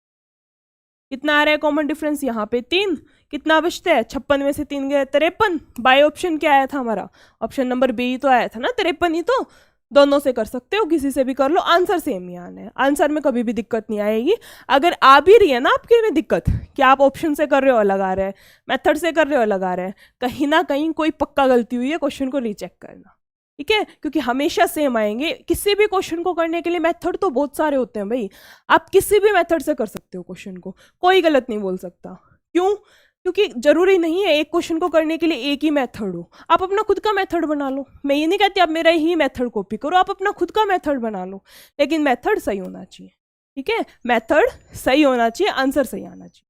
A: कितना आ रहा है कॉमन डिफरेंस यहाँ पे 3, कितना बचता है 56 में से 3 गए 53। बाय ऑप्शन क्या आया था हमारा, ऑप्शन नंबर बी तो आया था ना 53 ही। तो दोनों से कर सकते हो, किसी से भी कर लो, आंसर सेम ही आना है, आंसर में कभी भी दिक्कत नहीं आएगी। अगर आ भी रही है ना आपके में दिक्कत कि आप ऑप्शन से कर रहे हो अलग आ रहा है, मेथड से कर रहे हो अलग आ रहा है, कहीं ना कहीं कोई पक्का गलती हुई है, क्वेश्चन को रीचेक करना। ठीक है, क्योंकि हमेशा सेम आएंगे। किसी भी क्वेश्चन को करने के लिए मेथड तो बहुत सारे होते हैं भाई, आप किसी भी मेथड से कर सकते हो क्वेश्चन को, कोई गलत नहीं बोल सकता। क्यों, क्योंकि जरूरी नहीं है एक क्वेश्चन को करने के लिए एक ही मेथड हो, आप अपना खुद का मेथड बना लो। मैं ये नहीं कहती आप मेरा ही मेथड कॉपी करो, आप अपना खुद का मेथड बना लो, लेकिन मेथड सही होना चाहिए। ठीक है, मेथड सही होना चाहिए, आंसर सही आना चाहिए।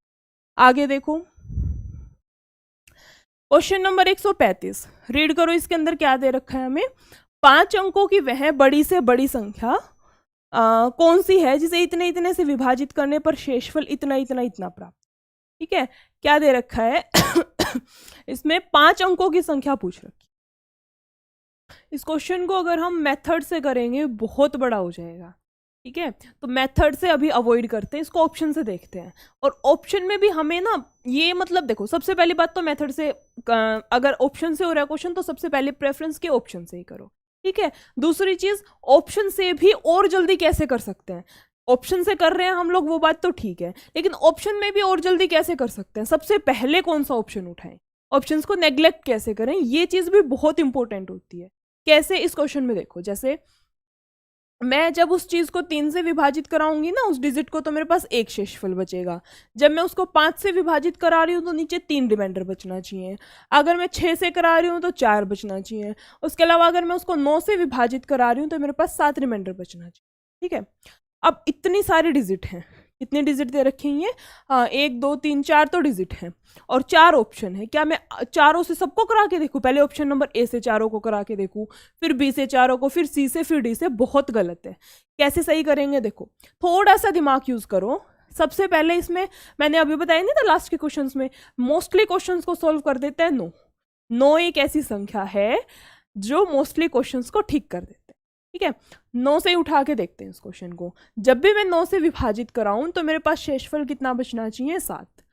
A: आगे देखो क्वेश्चन नंबर 135, रीड करो। इसके अंदर क्या दे रखा है हमें, 5 अंकों की वह बड़ी से बड़ी संख्या कौन सी है जिसे इतने इतने से विभाजित करने पर शेषफल इतना इतना इतना प्राप्त। ठीक है, क्या दे रखा है इसमें 5 अंकों की संख्या पूछ रखी। इस क्वेश्चन को अगर हम मेथड से करेंगे बहुत बड़ा हो जाएगा। ठीक है, तो मेथड से अभी अवॉइड करते हैं, इसको ऑप्शन से देखते हैं। और ऑप्शन में भी हमें ना ये मतलब देखो, सबसे पहली बात तो मेथड से अगर ऑप्शन से हो रहा है क्वेश्चन तो सबसे पहले प्रेफरेंस के ऑप्शन से ही करो। ठीक है, दूसरी चीज ऑप्शन से भी और जल्दी कैसे कर सकते हैं, ऑप्शन से कर रहे हैं हम लोग वो बात तो ठीक है, लेकिन ऑप्शन में भी और जल्दी कैसे कर सकते हैं, सबसे पहले कौन सा ऑप्शन उठाएं, ऑप्शंस को नेग्लेक्ट कैसे करें, ये चीज भी बहुत इंपॉर्टेंट होती है। कैसे, इस क्वेश्चन में देखो, जैसे मैं जब उस चीज को 3 से विभाजित कराऊंगी ना उस डिजिट को, तो मेरे पास 1 शेषफल बचेगा। जब मैं उसको 5 से विभाजित करा रही हूँ तो नीचे 3 रिमाइंडर बचना चाहिए। अगर मैं 6 से करा रही हूँ तो 4 बचना चाहिए। उसके अलावा अगर मैं उसको 9 से विभाजित करा रही हूँ तो मेरे पास 7 रिमाइंडर बचना चाहिए। ठीक है, अब इतनी सारी डिजिट हैं, कितने डिजिट दे रखे हैं ये? हाँ, 1 2 3 4 तो डिजिट हैं और 4 ऑप्शन है। क्या मैं चारों से सबको करा के देखूँ? पहले ऑप्शन नंबर ए से चारों को करा के देखूँ, फिर बी से चारों को, फिर सी से, फिर डी से? बहुत गलत है। कैसे सही करेंगे? देखो, थोड़ा सा दिमाग यूज करो। सबसे पहले इसमें मैंने अभी बताया नहीं था लास्ट के क्वेश्चंस में, मोस्टली क्वेश्चंस को सॉल्व कर देते हैं 9। 9 एक ऐसी संख्या है जो मोस्टली क्वेश्चंस को ठीक कर देते हैं। ठीक है, 9 से ही उठा के देखते हैं इस क्वेश्चन को। जब भी मैं 9 से विभाजित कराऊं तो मेरे पास शेषफल कितना बचना चाहिए? 7।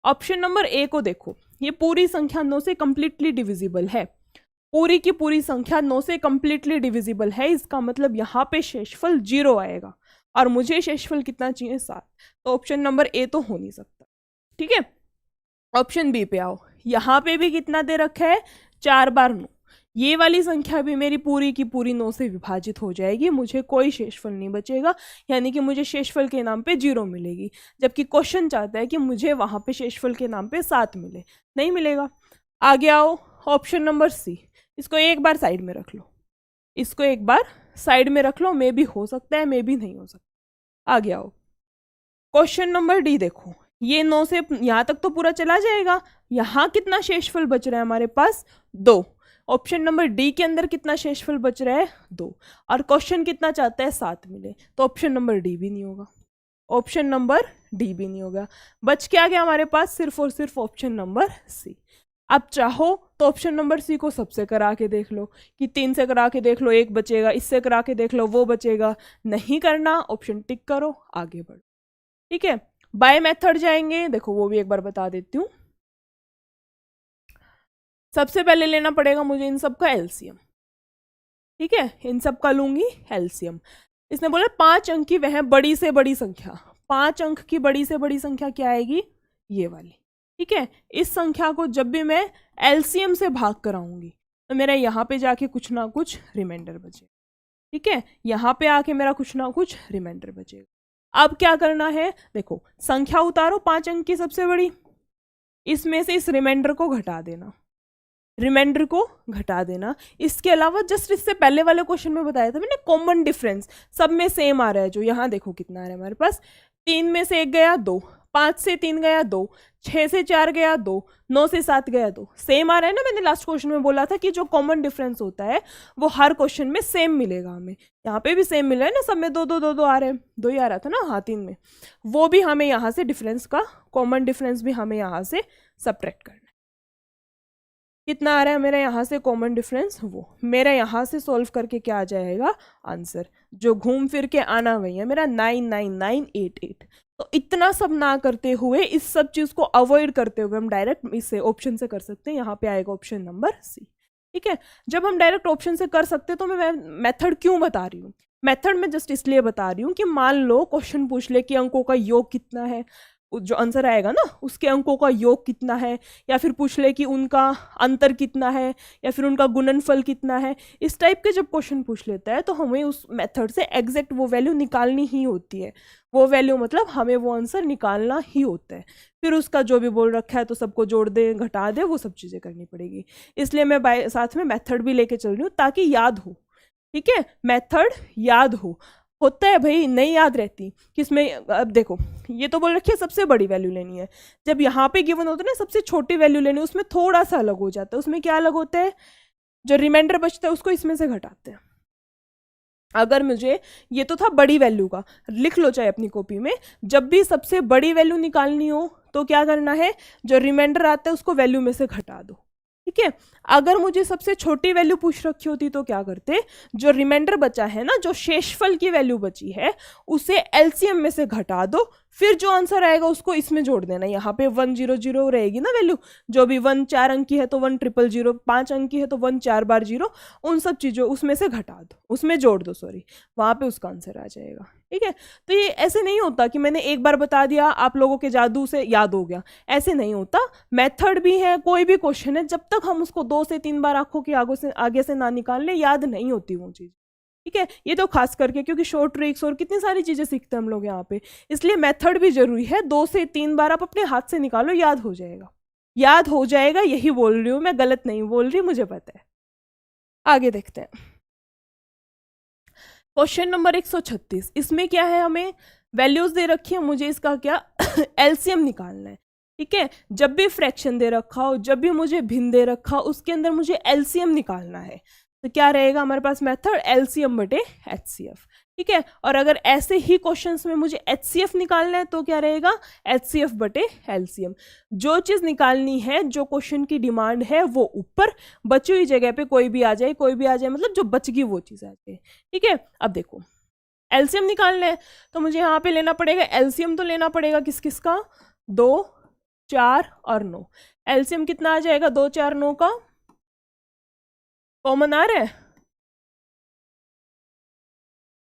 A: ऑप्शन नंबर ए को देखो, ये पूरी संख्या 9 से कंप्लीटली डिविजिबल है। पूरी की पूरी संख्या 9 से कंप्लीटली डिविजिबल है, इसका मतलब यहाँ पे शेषफल 0 आएगा और मुझे शेषफल कितना चाहिए? 7। तो ऑप्शन नंबर ए तो हो नहीं सकता। ठीक है, ऑप्शन बी पे आओ। यहाँ पे भी कितना दे रखा है? 4 बार 9। ये वाली संख्या भी मेरी पूरी की पूरी 9 से विभाजित हो जाएगी, मुझे कोई शेषफल नहीं बचेगा, यानी कि मुझे शेषफल के नाम पे 0 मिलेगी। जबकि क्वेश्चन चाहता है कि मुझे वहाँ पे शेषफल के नाम पे 7 मिले, नहीं मिलेगा। आगे आओ, ऑप्शन नंबर सी। इसको एक बार साइड में रख लो, इसको एक बार साइड में रख लो, मे भी हो सकता है, मे भी नहीं हो सकता। आगे आओ, क्वेश्चन नंबर डी देखो, ये 9 से यहाँ तक तो पूरा चला जाएगा। यहाँ कितना शेषफल बच रहा है हमारे पास? 2। ऑप्शन नंबर डी के अंदर कितना शेषफल बच रहा है? 2। और क्वेश्चन कितना चाहता है? 7 मिले, तो ऑप्शन नंबर डी भी नहीं होगा, ऑप्शन नंबर डी भी नहीं होगा। बच क्या गया हमारे पास? सिर्फ और सिर्फ ऑप्शन नंबर सी। अब चाहो तो ऑप्शन नंबर सी को सबसे करा के देख लो कि 3 से करा के देख लो, 1 बचेगा, इससे करा के देख लो, वो बचेगा। नहीं करना, ऑप्शन टिक करो, आगे बढ़ो। ठीक है, बाय मेथड जाएंगे, देखो वो भी एक बार बता देती हूँ। सबसे पहले लेना पड़ेगा मुझे इन सब का एलसीएम। ठीक है, इन सब का लूंगी एलसीएम। इसने बोला 5 अंक की वह बड़ी से बड़ी संख्या। 5 अंक की बड़ी से बड़ी संख्या क्या आएगी? ये वाली। ठीक है, इस संख्या को जब भी मैं एलसीएम से भाग कराऊंगी तो मेरा यहाँ पे जाके कुछ ना कुछ रिमाइंडर बचेगा। ठीक है, यहाँ पे आके मेरा कुछ ना कुछ रिमाइंडर बचेगा। अब क्या करना है? देखो, संख्या उतारो 5 अंक की सबसे बड़ी, इसमें से इस रिमाइंडर को घटा देना, रिमाइंडर को घटा देना। इसके अलावा जस्ट इससे पहले वाले क्वेश्चन में बताया था मैंने, कॉमन डिफरेंस सब में सेम आ रहा है। जो यहाँ देखो कितना आ रहा है हमारे पास, 3 में से 1 गया 2, 5 से 3 गया 2, 6 से 4 गया 2, 9 से 7 गया 2, सेम आ रहा है ना। मैंने लास्ट क्वेश्चन में बोला था कि जो कॉमन डिफरेंस होता है वो हर क्वेश्चन में सेम मिलेगा हमें। यहाँ पे भी सेम मिला है ना, सब में 2 2 2 2 आ रहे हैं, 2 ही आ रहा था ना, हाँ 3 में। वो भी हमें यहाँ से डिफरेंस का, कॉमन डिफरेंस भी हमें यहाँ से सब्ट्रैक्ट करना है। कितना आ रहा है मेरा यहाँ से कॉमन डिफरेंस? वो मेरा यहाँ से सॉल्व करके क्या आ जाएगा आंसर? जो घूम फिर के आना वही है मेरा, 99988। तो इतना सब ना करते हुए, इस सब चीज़ को अवॉइड करते हुए हम डायरेक्ट इससे ऑप्शन से कर सकते हैं। यहाँ पे आएगा ऑप्शन नंबर सी। ठीक है, जब हम डायरेक्ट ऑप्शन से कर सकते हैं तो मैं मेथड क्यों बता रही हूँ? मेथड में जस्ट इसलिए बता रही हूँ कि मान लो क्वेश्चन पूछ ले कि अंकों का योग कितना है, जो आंसर आएगा ना उसके अंकों का योग कितना है, या फिर पूछ ले कि उनका अंतर कितना है, या फिर उनका गुणनफल कितना है। इस टाइप के जब क्वेश्चन पूछ लेता है तो हमें उस मेथड से एग्जैक्ट वो वैल्यू निकालनी ही होती है। वो वैल्यू मतलब हमें वो आंसर निकालना ही होता है। फिर उसका जो भी बोल रखा है तो सबको जोड़ दे, घटा दे, वो सब चीज़ें करनी पड़ेगी। इसलिए मैं साथ में मेथड भी लेके चल रही हूँ ताकि याद हो। ठीक है, मेथड याद हो। होता है भाई, नहीं याद रहती किसमें। अब देखो, ये तो बोल रखी है सबसे बड़ी वैल्यू लेनी है। जब यहाँ पे गिवन होता है ना सबसे छोटी वैल्यू लेनी है, उसमें थोड़ा सा अलग हो जाता है। उसमें क्या अलग होता है? जो रिमाइंडर बचता है उसको इसमें से घटाते हैं। अगर मुझे, ये तो था बड़ी वैल्यू का, लिख लो चाहे अपनी कॉपी में, जब भी सबसे बड़ी वैल्यू निकालनी हो तो क्या करना है? जो रिमाइंडर आता है उसको वैल्यू में से घटा दो। ठीक है, अगर मुझे सबसे छोटी वैल्यू पूछ रखी होती तो क्या करते? जो रिमाइंडर बचा है ना, जो शेषफल की वैल्यू बची है, उसे एलसीएम में से घटा दो, फिर जो आंसर आएगा उसको इसमें जोड़ देना। यहाँ पे 100 रहेगी ना वैल्यू, जो भी 1 4 अंक की है तो 1 000, 5 अंक की है तो 1 4 बार 0, उन सब चीज़ों उसमें से घटा दो, उसमें जोड़ दो, सॉरी, वहाँ पे उसका आंसर आ जाएगा। ठीक है, तो ये ऐसे नहीं होता कि मैंने एक बार बता दिया आप लोगों के जादू से याद हो गया, ऐसे नहीं होता। मेथड भी है, कोई भी क्वेश्चन है, जब तक हम उसको 2 से 3 बार आंखों के आगे से ना निकाल लें, याद नहीं होती वो चीज़। ठीक है, ये तो खास करके क्योंकि शॉर्ट ट्रिक्स और कितनी सारी चीज़ें सीखते हैं हम लोग यहाँ पे, इसलिए मेथड भी जरूरी है। 2 से 3 बार आप अपने हाथ से निकालो, याद हो जाएगा, याद हो जाएगा। यही बोल रही हूँ मैं, गलत नहीं बोल रही, मुझे पता है। आगे देखते हैं, क्वेश्चन नंबर 136। इसमें क्या है? हमें वैल्यूज दे रखी है, मुझे इसका क्या एलसीएम निकालना है। ठीक है, जब भी फ्रैक्शन दे रखा हो, जब भी मुझे भिन्न दे रखा हो, उसके अंदर मुझे एलसीएम निकालना है। तो क्या रहेगा हमारे पास मेथड, एलसीएम बटे एचसीएफ। ठीक है, और अगर ऐसे ही क्वेश्चंस में मुझे एचसीएफ निकालना है तो क्या रहेगा, एचसीएफ बटे एलसीएम। जो चीज़ निकालनी है, जो क्वेश्चन की डिमांड है वो ऊपर, बची हुई जगह पे कोई भी आ जाए, कोई भी आ जाए, मतलब जो बच गई वो चीज़ आ जाए। ठीक है, अब देखो एलसीएम निकालना है तो मुझे यहाँ पे लेना पड़ेगा एलसीएम, तो लेना पड़ेगा किस किस का, 2, 4 और 9। एलसीएम कितना आ जाएगा, 2, 4, 9 का, कॉमन आ रहा है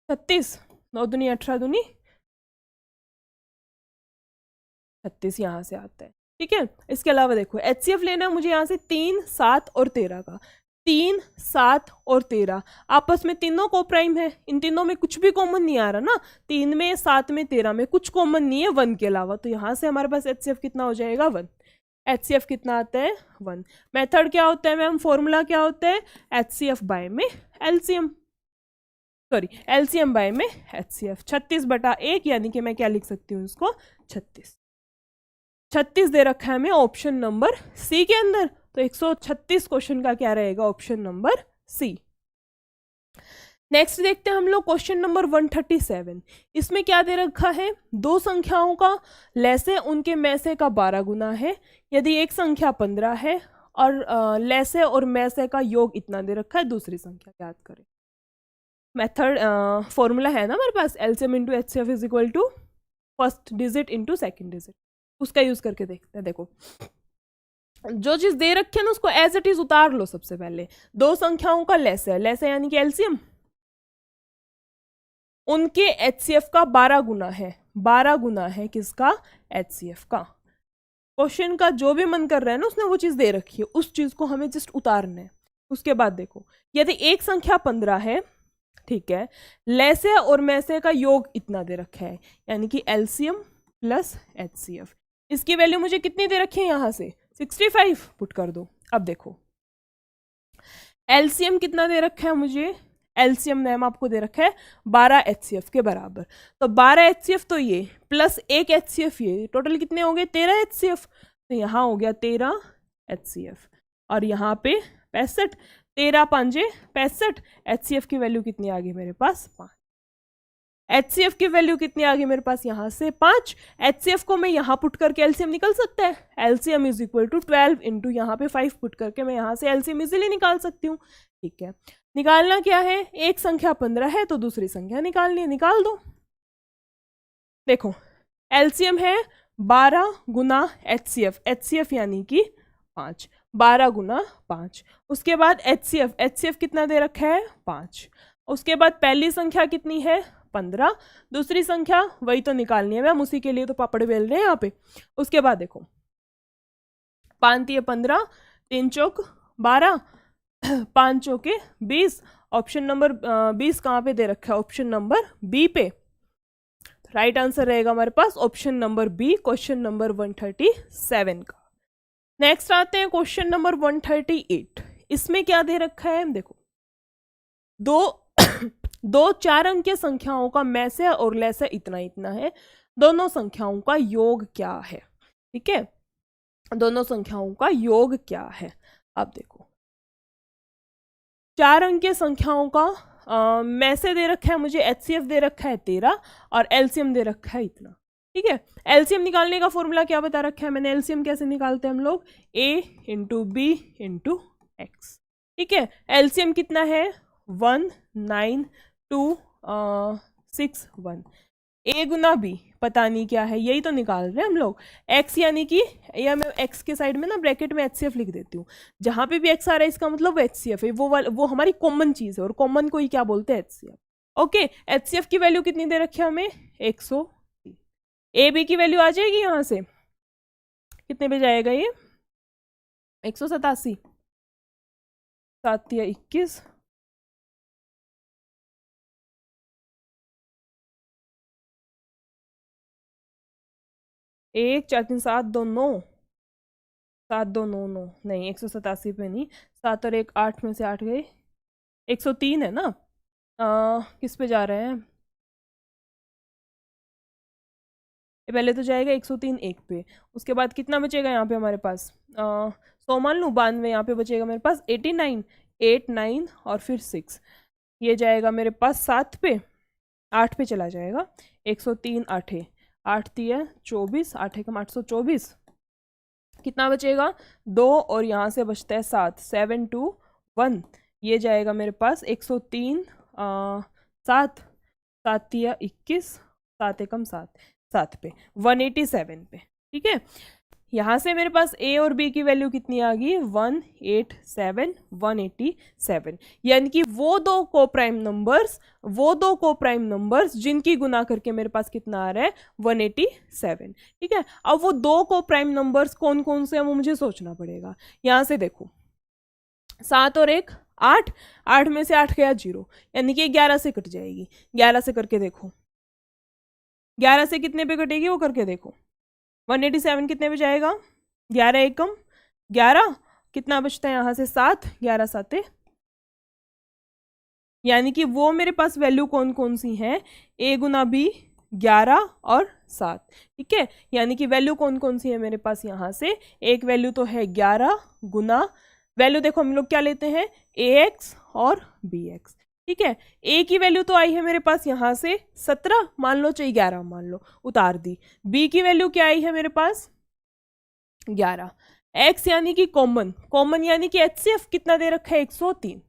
A: 36, 9 दूनी 18 दूनी 36 यहाँ से आता है। ठीक है, इसके अलावा देखो एचसीएफ लेना है मुझे यहाँ से 3, 7 और 13 का। 3, 7 और 13 आपस में तीनों को प्राइम है, इन तीनों में कुछ भी कॉमन नहीं आ रहा ना, 3 में, 7 में, 13 में कुछ कॉमन नहीं है 1 के अलावा, तो यहाँ से हमारे पास एचसीएफ कितना हो जाएगा, 1। एचसीएफ कितना आता है, 1। मेथड क्या होता है मैम, फॉर्मूला क्या होता है, एचसीएफ बाय में एलसीएम, सॉरी एलसीएम बाय में एचसीएफ। 36/1 यानी कि मैं क्या लिख सकती हूँ इसको, 36। 36 दे रखा है हमें ऑप्शन नंबर सी के अंदर, तो 136 क्वेश्चन का क्या रहेगा, ऑप्शन नंबर सी। नेक्स्ट देखते हैं हम लोग क्वेश्चन नंबर 137। इसमें क्या दे रखा है, दो संख्याओं का लैसे उनके में से का 12 गुना है यदि एक संख्या 15 है, और लैसे और में से का योग इतना दे रखा है, दूसरी संख्या याद करें। मेथड फॉर्मूला है ना हमारे पास, LCM into HCF is equal to first digit into second digit, उसका यूज करके देखते हैं। देखो जो चीज दे रखी है ना उसको एज इट इज उतार लो सबसे पहले। दो संख्याओं का लैसे, लैसे यानी कि एलसीएम, उनके एचसीएफ का 12 गुना है, 12 गुना है किसका, एचसीएफ का। क्वेश्चन का जो भी मन कर रहा है ना, उसने वो चीज दे रखी है, उस चीज को हमें जस्ट उतारना है। उसके बाद देखो यदि एक संख्या 15 है, ठीक है, लैसे और मैसे का योग इतना दे रखा है, यानी कि एलसीएम प्लस एचसीएफ। इसकी वैल्यू मुझे कितनी दे रखी है, यहां से 65 पुट कर दो। अब देखो एलसीएम कितना दे रखा है मुझे, एलसीएम मैम आपको दे रखा है 12 एचसीएफ के बराबर, तो 12 एचसीएफ तो ये प्लस 1 एचसीएफ, ये टोटल कितने हो गए, 13 एचसीएफ। तो यहाँ हो गया 13 एचसीएफ, और यहाँ पे 65, 13 5 65, एचसीएफ की वैल्यू कितनी आ गई मेरे पास, 5। एचसीएफ की वैल्यू कितनी आ गई मेरे पास, यहाँ से 5। एचसीएफ को मैं यहाँ पुट करके एलसीएम निकल सकता है, LCM is equal to 12 into यहाँ पे 5 पुट करके मैं यहाँ से एलसीएम इजीली निकाल सकती हूँ। ठीक है, निकालना क्या है, एक संख्या 15 है तो दूसरी संख्या निकालनी है, निकाल दो। देखो एलसीएम है 12 गुना एचसीएफ, एचसीएफ यानी कि 5, 12 गुना 5। उसके बाद एचसीएफ, एचसीएफ कितना दे रखा है, 5। उसके बाद पहली संख्या कितनी है, 15, दूसरी संख्या वही तो निकालनी है मैम, उसी के लिए तो पापड़ बेल रहे हैं यहाँ पे। उसके बाद देखो 5 × 15, 3 चौक 12, 5 चौके 20, ऑप्शन नंबर 20 कहाँ पे दे रखा है, ऑप्शन नंबर बी पे। राइट आंसर रहेगा हमारे पास option number B, question number 137 का। नेक्स्ट आते हैं क्वेश्चन नंबर 138। इसमें क्या दे रखा है, देखो दो 4 अंकीय संख्याओं का में से और लैसे इतना इतना है, दोनों संख्याओं का योग क्या है। ठीक है, दोनों संख्याओं का योग क्या है। अब देखो 4 अंकीय संख्याओं का में से दे रखा है मुझे, एचसीएफ दे रखा है 13 और एलसीएम दे रखा है इतना। ठीक है, एलसीएम निकालने का फॉर्मूला क्या बता रखा है मैंने, एलसीएम कैसे निकालते हैं हम लोग, a × b × x। ठीक है, एलसीएम कितना है, 1 9 2 6 1, a गुना b पता नहीं क्या है, यही तो निकाल रहे हैं हम लोग। x यानी कि, या मैं x के साइड में ना ब्रैकेट में एचसीएफ लिख देती हूँ, जहां पे भी x आ रहा है इसका मतलब एचसीएफ है, वो हमारी कॉमन चीज है, और कॉमन को ही क्या बोलते हैं, एचसीएफ। ओके, एचसीएफ की वैल्यू कितनी दे रखी है हमें, 100। ए बी की वैल्यू आ जाएगी यहाँ से, कितने पे जाएगा ये, 187, 7 या 21, 1 4 3 7 2 9, 7 2 9 9, नहीं 187 पे नहीं, 7 और 1 8 में से 8 गए, 103 है ना। किस पे जा रहे हैं, ये पहले तो जाएगा 103 एक पे, उसके बाद कितना बचेगा यहाँ पे हमारे पास 100 मान लूँ, 92 यहाँ पे बचेगा मेरे पास 89, 8 9 और फिर 6, ये जाएगा मेरे पास 7 पे, 8 पे चला जाएगा, 103 8 8 3 24, 8 एकम 824, कितना बचेगा 2 और यहाँ से बचता है 7, 7 2 1, ये जाएगा मेरे पास 103 7, 7 3 21, 7 एकम 7, 7 पे 187 पे, ठीक है। यहाँ से मेरे पास ए और बी की वैल्यू कितनी आ गई 187, 187, यानी कि वो दो कोप्राइम नंबर्स जिनकी गुना करके मेरे पास कितना आ रहा है 187, ठीक है। अब वो दो कोप्राइम नंबर्स कौन कौन से हैं वो मुझे सोचना पड़ेगा। यहाँ से देखो 7 और 1 8, 8 में से 8 गया 0, यानी कि 11 से कट जाएगी, 11 से करके देखो, 11 से कितने पे कटेगी वो करके देखो, 187 कितने पे जाएगा 11 एकम 11, कितना बचता है यहाँ से 7, 11 7, यानी कि वो मेरे पास वैल्यू कौन कौन सी है a गुना b 11 और 7, ठीक है। यानी कि वैल्यू कौन कौन सी है मेरे पास, यहाँ से एक वैल्यू तो है 11 गुना, वैल्यू देखो हम लोग क्या लेते हैं ax और bx, ठीक है। a की वैल्यू तो आई है मेरे पास यहाँ से 17 मान लो, चाहे 11 मान लो, उतार दी। b की वैल्यू क्या आई है मेरे पास 11, x यानी कि कॉमन यानी कि HCF कितना दे रखा है 103,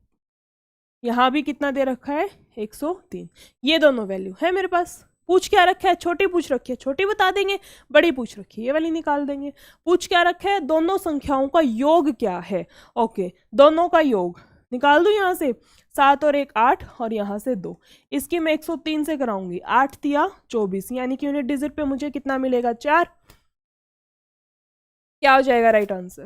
A: यहाँ भी कितना दे रखा है 103, ये दोनों वैल्यू है मेरे पास। पूछ क्या रखा है, छोटी पूछ रखी है, छोटी बता देंगे, बड़ी पूछ रखी है ये वाली निकाल देंगे। पूछ क्या रखा है, दोनों संख्याओं का योग क्या है, ओके, दोनों का योग निकाल दूं यहाँ से, 7 और 1 8 और यहाँ से 2, इसकी मैं 103 से कराऊंगी, 8 3 24, यानी कि यूनिट डिजिट पे मुझे कितना मिलेगा 4, क्या हो जाएगा right answer,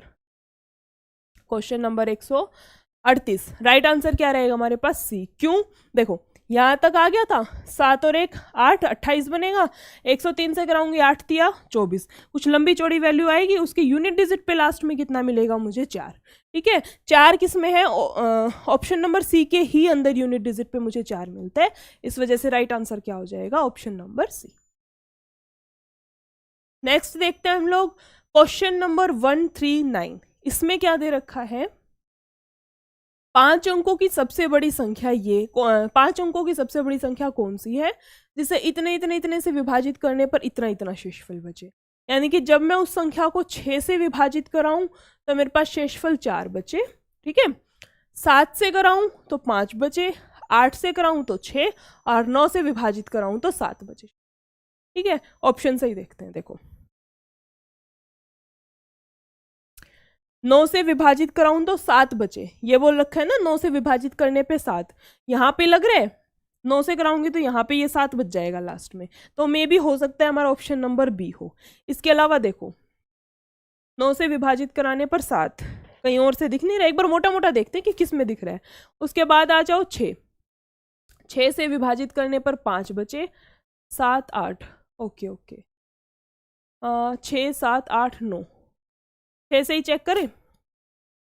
A: question number 138, right answer क्या रहेगा हमारे पास सी। क्यों, देखो यहाँ तक आ गया था, 7 और 1 8, 28 बनेगा, 103 से कराऊंगी 8 3 24, कुछ लंबी चौड़ी वैल्यू आएगी, उसके यूनिट डिजिट पे लास्ट में कितना मिलेगा मुझे 4, ठीक है। 4 किस में है, ऑप्शन नंबर सी के ही अंदर यूनिट डिजिट पे मुझे 4 मिलता है, इस वजह से राइट आंसर क्या हो जाएगा ऑप्शन नंबर सी। नेक्स्ट देखते हैं हम लोग क्वेश्चन नंबर 139, इसमें क्या दे रखा है, 5 अंकों की सबसे बड़ी संख्या, ये 5 अंकों की सबसे बड़ी संख्या कौन सी है जिसे इतने इतने इतने से विभाजित करने पर इतना इतना शेषफल बचे, यानी कि जब मैं उस संख्या को 6 से विभाजित कराऊं तो मेरे पास शेषफल 4 बचे, ठीक है। 7 से कराऊं तो 5 बचे, 8 से कराऊं तो 6 और 9 से विभाजित कराऊं तो 7 बचे, ठीक है। ऑप्शन सही देखते हैं, देखो 9 से विभाजित कराऊं तो 7 बचे, ये बोल रखा है ना 9 से विभाजित करने पे 7, यहाँ पे लग रहा है 9 से कराऊंगी तो यहाँ पे ये 7 बच जाएगा लास्ट में, तो मे भी हो सकता है हमारा ऑप्शन नंबर बी हो। इसके अलावा देखो 9 से विभाजित कराने पर 7 कहीं और से दिख नहीं रहा, एक बार मोटा मोटा देखते हैं कि किस में दिख रहा है। उसके बाद आ जाओ 6 से विभाजित करने पर 5 बचे, 7 8, ओके 6 7 8 9, 6 से ही चेक करें,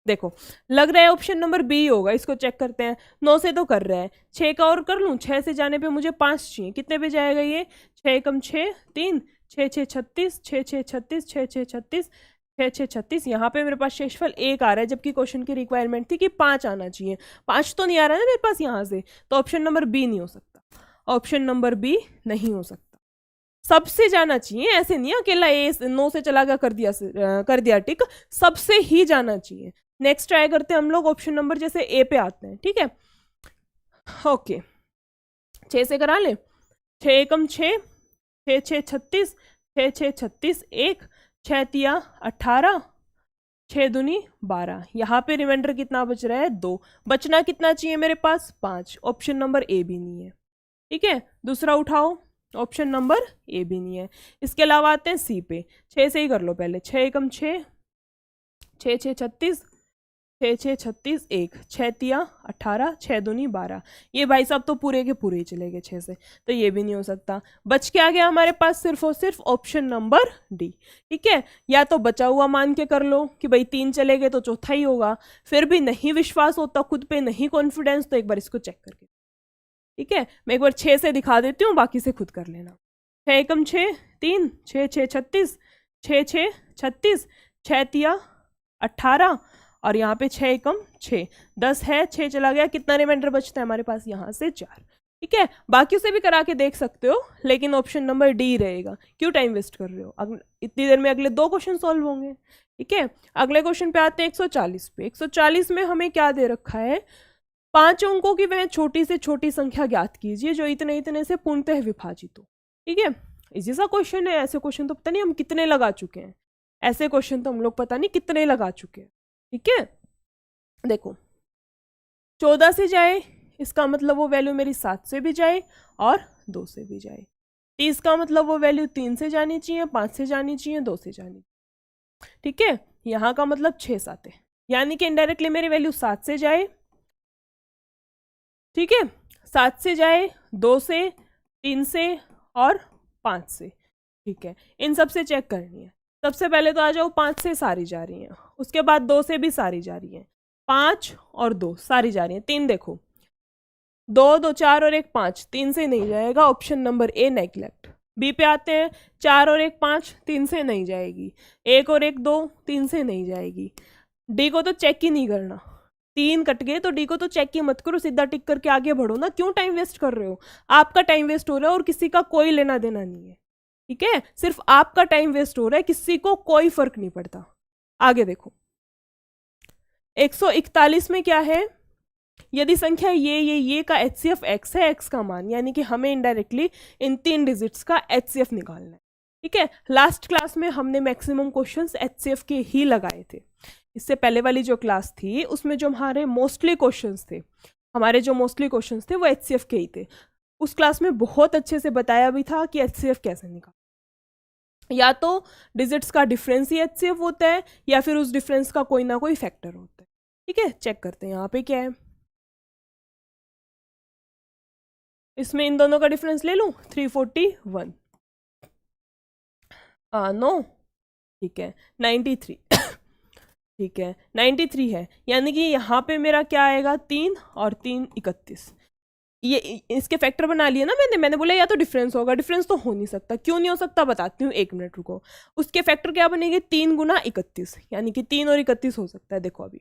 A: देखो लग रहा है ऑप्शन नंबर बी होगा, इसको चेक करते हैं। 9 से तो कर रहा है, 6 का और कर लूँ, 6 से जाने पे मुझे 5 चाहिए, कितने पे जाएगा ये 6 कम 6 3, 6 6 36, 6 6 36, 6 6 36, 6 6 36, यहाँ पे मेरे पास शेषफल 1 आ रहा है, जबकि क्वेश्चन की रिक्वायरमेंट थी कि 5 आना चाहिए, 5 तो नहीं आ रहा है ना मेरे पास यहाँ से, तो ऑप्शन नंबर बी नहीं हो सकता, ऑप्शन नंबर बी नहीं हो सकता, सबसे जाना चाहिए, ऐसे नहीं अकेला ए 9 से चला गया कर दिया टिक, सबसे ही जाना चाहिए। नेक्स्ट ट्राई करते हैं हम लोग, ऑप्शन नंबर जैसे ए पे आते हैं, ठीक है। ओके 6 से करा ले, 6 एकम 6, 6 6 36, 6 6 36 1, 6 3 18, 6 दूनी 12, यहाँ पे रिमाइंडर कितना बच रहा है 2, बचना कितना चाहिए मेरे पास 5, ऑप्शन नंबर ए भी नहीं है, ठीक है। दूसरा उठाओ, ऑप्शन नंबर ए भी नहीं है। इसके अलावा आते हैं सी पे, 6 से ही कर लो पहले, 6 एकम 6, 6 6 36, 6 6 36 1, 6 3 18, 6 दूनी 12, ये भाई साहब तो पूरे के पूरे ही चले गए 6 से, तो ये भी नहीं हो सकता। बच के आ गया हमारे पास सिर्फ और सिर्फ ऑप्शन नंबर डी, ठीक है। या तो बचा हुआ मान के कर लो कि भाई 3 चले गए तो चौथा ही होगा, फिर भी नहीं विश्वास होता खुद पे, नहीं कॉन्फिडेंस, तो एक बार इसको चेक करके, ठीक है। मैं एक बार 6 से दिखा देती हूँ, बाकी से खुद कर लेना। 6 एकम 6, 3, 6 6 36, 6 6 36, 6 तिया 18 और यहाँ पे 6 एकम 6, 10 है, 6 चला गया, कितना रिमाइंडर बचता है हमारे पास यहाँ से 4। ठीक है, बाकी से भी करा के देख सकते हो, लेकिन ऑप्शन नंबर डी रहेगा। क्यों टाइम वेस्ट कर रहे हो, इतनी देर में अगले 2 क्वेश्चन सॉल्व होंगे। ठीक है, अगले क्वेश्चन पे आते हैं 140 पे। 140 में हमें क्या दे रखा है, 5 अंकों की वह छोटी से छोटी संख्या ज्ञात कीजिए जो इतने इतने से पूर्णतः विभाजित हो। ठीक है, इजी सा क्वेश्चन है। ऐसे क्वेश्चन तो पता नहीं हम कितने लगा चुके हैं, ऐसे क्वेश्चन तो हम लोग पता नहीं कितने लगा चुके हैं। ठीक है, देखो 14 से जाए, इसका मतलब वो वैल्यू मेरी 7 से भी जाए और 2 से भी जाए। 30 का मतलब वो वैल्यू 3 से जानी चाहिए, 5 से जानी चाहिए, 2 से जानी चाहिए। ठीक है, यहाँ का मतलब 6 7 है, यानी कि इनडायरेक्टली मेरी वैल्यू 7 से जाए। ठीक है, 7 से जाए, 2 से, 3 से और 5 से। ठीक है, इन सब से चेक करनी है। सबसे पहले तो आ जाओ, 5 से सारी जा रही हैं, उसके बाद 2 से भी सारी जा रही हैं, 5 और 2 सारी जा रही हैं। 3 देखो, 2 2 4 और 1 5, 3 से नहीं जाएगा, option number A neglect. B पे आते हैं, 4 और 1 5, 3 से नहीं जाएगी, 1 और 1 2, 3 से नहीं जाएगी। डी को तो चेक ही नहीं करना, 3 कट गए तो डी को तो चेक ही मत करो, सीधा टिक करके आगे बढ़ो ना। क्यों टाइम वेस्ट कर रहे हो, आपका टाइम वेस्ट हो रहा है और किसी का कोई लेना देना नहीं है। ठीक है, सिर्फ आपका टाइम वेस्ट हो रहा है, किसी को कोई फर्क नहीं पड़ता। आगे देखो 141 में क्या है, यदि संख्या ये का HCF x है, x का मान, यानी कि हमें इनडायरेक्टली इन 3 डिजिट्स का HCF निकालना है। ठीक है, लास्ट क्लास में हमने मैक्सिमम क्वेश्चंस HCF के ही लगाए थे। इससे पहले वाली जो क्लास थी उसमें जो हमारे मोस्टली क्वेश्चंस थे, वो HCF के ही थे। उस क्लास में बहुत अच्छे से बताया भी था कि HCF कैसे निकाल, या तो डिजिट्स का डिफरेंस ही HCF होता है या फिर उस डिफरेंस का कोई ना कोई फैक्टर होता है। ठीक है, चेक करते हैं यहाँ पे क्या है। इसमें इन दोनों का डिफरेंस ले लूँ, 341, नो, ठीक है 93 ठीक है 93 है, यानी कि यहाँ पे मेरा क्या आएगा, 3 और 3 31। ये इसके फैक्टर बना लिए ना मैंने बोला या तो डिफरेंस होगा, डिफरेंस तो हो नहीं सकता। क्यों नहीं हो सकता बताती हूँ, 1 मिनट रुको। उसके फैक्टर क्या बनेंगे, 3 गुना 31, यानी कि 3 और 31 हो सकता है। देखो अभी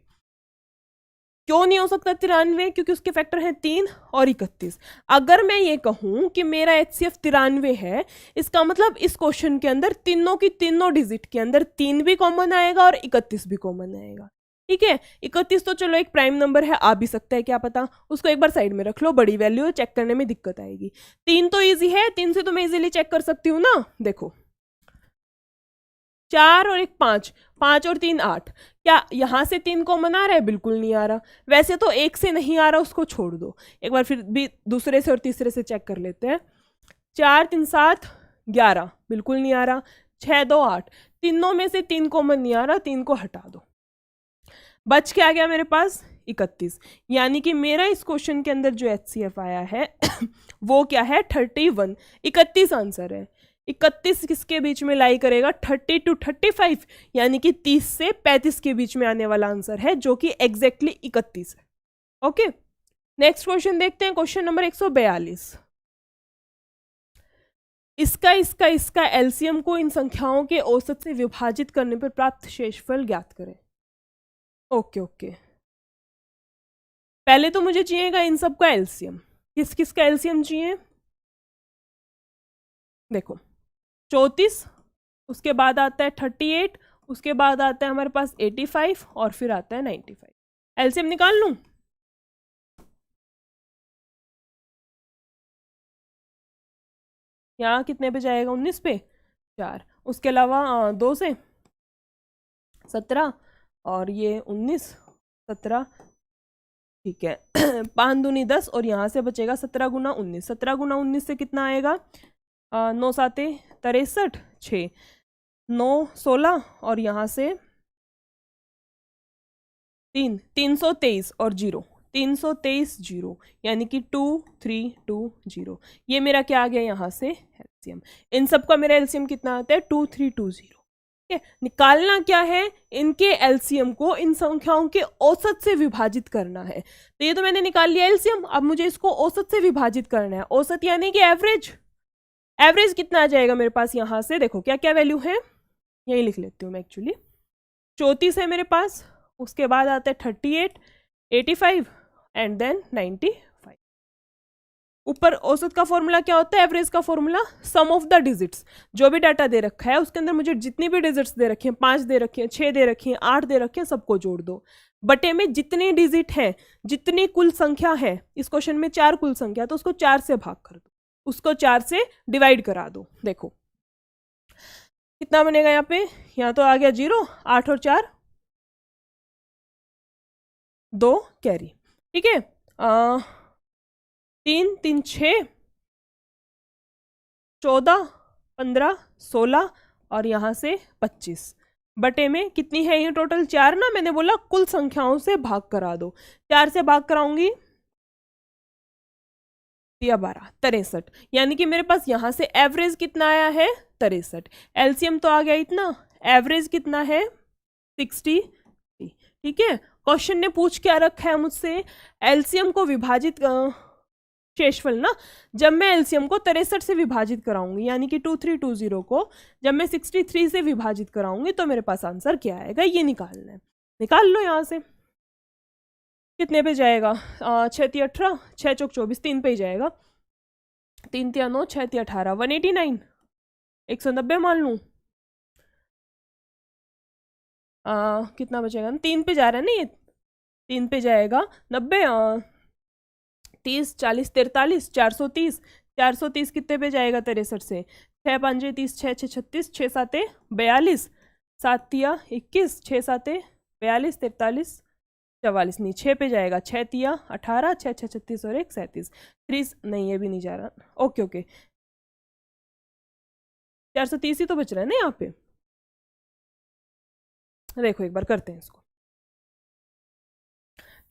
A: क्यों नहीं हो सकता 93, क्योंकि उसके फैक्टर हैं 3 और 31। अगर मैं ये कहूँ कि मेरा HCF 93 है, इसका मतलब इस क्वेश्चन के अंदर तीनों की तीनों डिजिट के अंदर 3 भी कॉमन आएगा और 31 भी कॉमन आएगा। ठीक है, 31 तो चलो एक प्राइम नंबर है, आ भी सकता है, क्या पता, उसको एक बार साइड में रख लो, बड़ी वैल्यू है, चेक करने में दिक्कत आएगी। 3 तो ईजी है, 3 से तो मैं इजीली चेक कर सकती हूँ ना। देखो 4 और 1 5, 5 और 3 8, क्या यहाँ से 3 कॉमन आ रहा है, बिल्कुल नहीं आ रहा। वैसे तो 1 से नहीं आ रहा, उसको छोड़ दो, एक बार फिर भी दूसरे से और तीसरे से चेक कर लेते हैं। 4 3 7 11, बिल्कुल नहीं आ रहा। 6 2 8, तीनों में से 3 कॉमन नहीं आ रहा, 3 को हटा दो, बच के आ गया मेरे पास 31। यानी कि मेरा इस क्वेश्चन के अंदर जो HCF आया है वो क्या है, 31। 31 आंसर है। 31 किसके बीच में लाई करेगा, 30 to 35, यानी कि 30 से 35 के बीच में आने वाला आंसर है, जो कि एग्जैक्टली 31 है। ओके, नेक्स्ट क्वेश्चन देखते हैं, क्वेश्चन नंबर 142। इसका एलसीएम को इन संख्याओं के औसत से विभाजित करने पर प्राप्त शेषफल ज्ञात करें। ओके, पहले तो मुझे चाहिएगा इन सब का एलसीएम। किस का एलसीएम चाहिए, देखो 34, उसके बाद आता है 38, उसके बाद आता है हमारे पास 85 और फिर आता है 95। एलसीएम निकाल लूं, यहाँ कितने पे जाएगा, 19 पे 4, उसके अलावा 2 से 17 और ये 19 17, ठीक है 5 दूनी 10 और यहाँ से बचेगा 17 गुना 19। 17 गुना 19 से कितना आएगा, 9 7 63, 6 9 16 और यहाँ से 323 और 0, 323 0, यानी कि 2320। ये मेरा क्या आ गया यहाँ से एलसीएम। इन सब का मेरा एलसीएम कितना आता है, 2320। ठीक है, निकालना क्या है, इनके एलसीएम को इन संख्याओं के औसत से विभाजित करना है। तो ये तो मैंने निकाल लिया एलसीएम, अब मुझे इसको औसत से विभाजित करना है। औसत यानी कि एवरेज, एवरेज कितना आ जाएगा मेरे पास यहाँ से, देखो क्या क्या वैल्यू है, यही लिख लेती हूँ मैं एक्चुअली। 34 है मेरे पास, उसके बाद आता है 38, 85 एंड देन 95। ऊपर औसत का फॉर्मूला क्या होता है, एवरेज का formula some of the digits, जो भी डाटा दे रखा है उसके अंदर मुझे जितनी भी डिजिट्स दे रखी हैं, 5 दे रखी हैं, 6 दे रखी हैं, 8 दे रखे हैं, सबको जोड़ दो, बटे में जितनी डिजिट है, जितनी कुल संख्या है, इस क्वेश्चन में 4 कुल संख्या, तो उसको 4 से भाग कर दो, उसको 4 से डिवाइड करा दो। देखो कितना बनेगा यहाँ पे, यहाँ तो आ गया 0, 8 और 4 2 कैरी, ठीक है। 3 3 6 14 15 16 और यहाँ से 25 बटे में कितनी है ये टोटल 4 ना, मैंने बोला कुल संख्याओं से भाग करा दो, 4 से भाग कराऊंगी या 12 63, यानी कि मेरे पास यहाँ से एवरेज कितना आया है 63, एलसीएम तो आ गया इतना, एवरेज कितना है 60, ठीक है। क्वेश्चन ने पूछ क्या रखा है मुझसे, एलसीएम को विभाजित शेषफल ना, जब मैं एलसीएम को 63 से विभाजित कराऊंगी, यानी कि 2320 को जब मैं 63 से विभाजित कराऊंगी तो मेरे पास आंसर क्या आएगा, ये निकालना है। निकाल लो यहाँ से, कितने पे जाएगा, 6 3 18, 6 चौक 24, 3 पे ही जाएगा, 3 3 9, 6 3 18, 189, 190 मान लूँ, कितना बचेगा, 3 पे जा रहा है ना ये, 3 पे जाएगा 90, 30 40 43, 430, 430 कितने पे जाएगा 63 से, 6 5 30, 6 6 36, 6 7 42, 7 तिया 21, 6 7 42, 43 44, नहीं 6 पे जाएगा, 6 तिया 18, 6 6 36 और 1 37, 3 नहीं ये भी नहीं जा रहा, ओके ओके 430 ही तो बच रहा है ना यहाँ पे। देखो एक बार करते हैं इसको,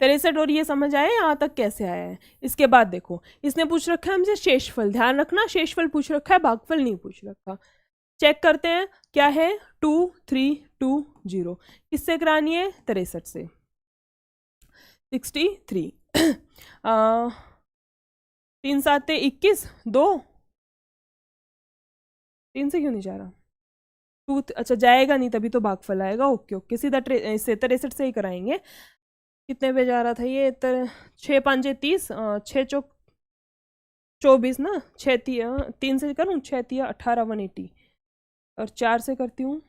A: 63 और ये समझ आया यहाँ तक कैसे आया है। इसके बाद देखो इसने पूछ रखा है हमसे शेषफल, ध्यान रखना शेषफल पूछ रखा है, भागफल नहीं पूछ रखा। चेक करते हैं क्या है, 2 3 2 0, किससे करानी है 63 से, 63 3 7 21 2, 3 से क्यों नहीं जा रहा, 2 अच्छा जाएगा नहीं तभी तो भागफल आएगा, ओके ओके सीधा 63 से ही कराएंगे। कितने पे जा रहा था ये, 6 5 30, 6 चौक 24 ना, 6 3 से करूँ, 6 तिया 18 180 और 4 से करती हूँ,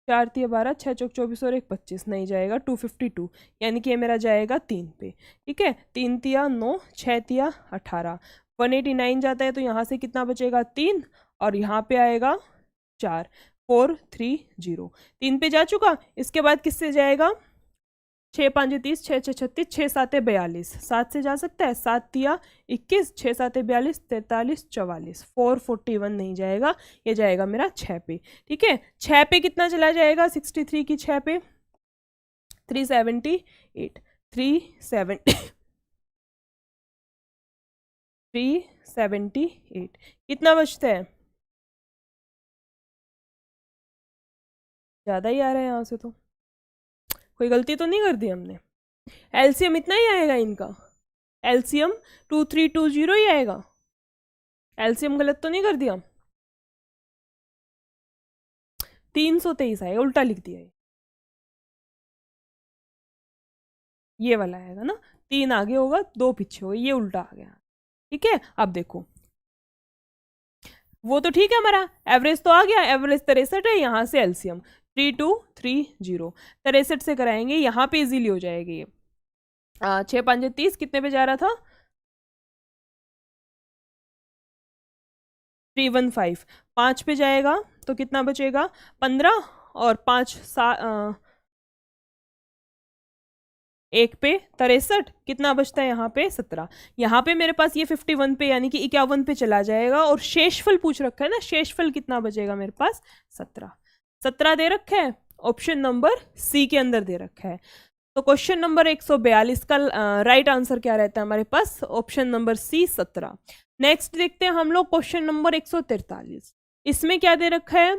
A: 4 तिया 12, 6 चौक 24 और 1 25, नहीं जाएगा 252, यानी कि ये मेरा जाएगा 3 पे, ठीक है। 3 तिया 9, 6 तिया 18, 189 जाता है तो यहाँ से कितना बचेगा 3 और यहाँ पे आएगा 4, 4 3 0, 3 पे जा चुका। इसके बाद किससे जाएगा, 6 5 30, 6 6 36, 6 7 42, 7 से जा सकता है, 7 तिया 21, 6 7 42, 43 44, 441 नहीं जाएगा, ये जाएगा मेरा 6 पे, ठीक है। 6 पे कितना चला जाएगा, 63 की 6 पे 378, 378 कितना बचता है, ज़्यादा ही आ रहा है यहाँ से, तो कोई गलती तो नहीं कर दी हमने, एलसीएम इतना ही आएगा इनका, एलसीएम 2320 ही आएगा, एलसीएम गलत तो नहीं कर दिया, 323 आएगा, उल्टा लिख दिया ये वाला आएगा ना, 3 आगे होगा 2 पीछे होगा, ये उल्टा आ गया, ठीक है। अब देखो वो तो ठीक है, हमारा एवरेज तो आ गया, एवरेज 63 है, यहाँ से एलसीएम 3230, 63 से कराएंगे, यहाँ पे इजीली हो जाएगी ये, 6 5 30 कितने पे जा रहा था 315, 5 पे जाएगा तो कितना बचेगा 15 और 5 1 पे 63, कितना बचता है यहाँ पे 17, यहाँ पे मेरे पास ये 51 पे यानी कि 51 पे चला जाएगा और शेषफल पूछ रखा है ना, शेषफल कितना बचेगा मेरे पास 17 दे रखा है, ऑप्शन नंबर सी के अंदर दे रखा है। तो क्वेश्चन नंबर 142 का राइट आंसर क्या रहता है हमारे पास, ऑप्शन नंबर सी 17। नेक्स्ट देखते हैं हम लोग क्वेश्चन नंबर 143, इसमें क्या दे रखा है,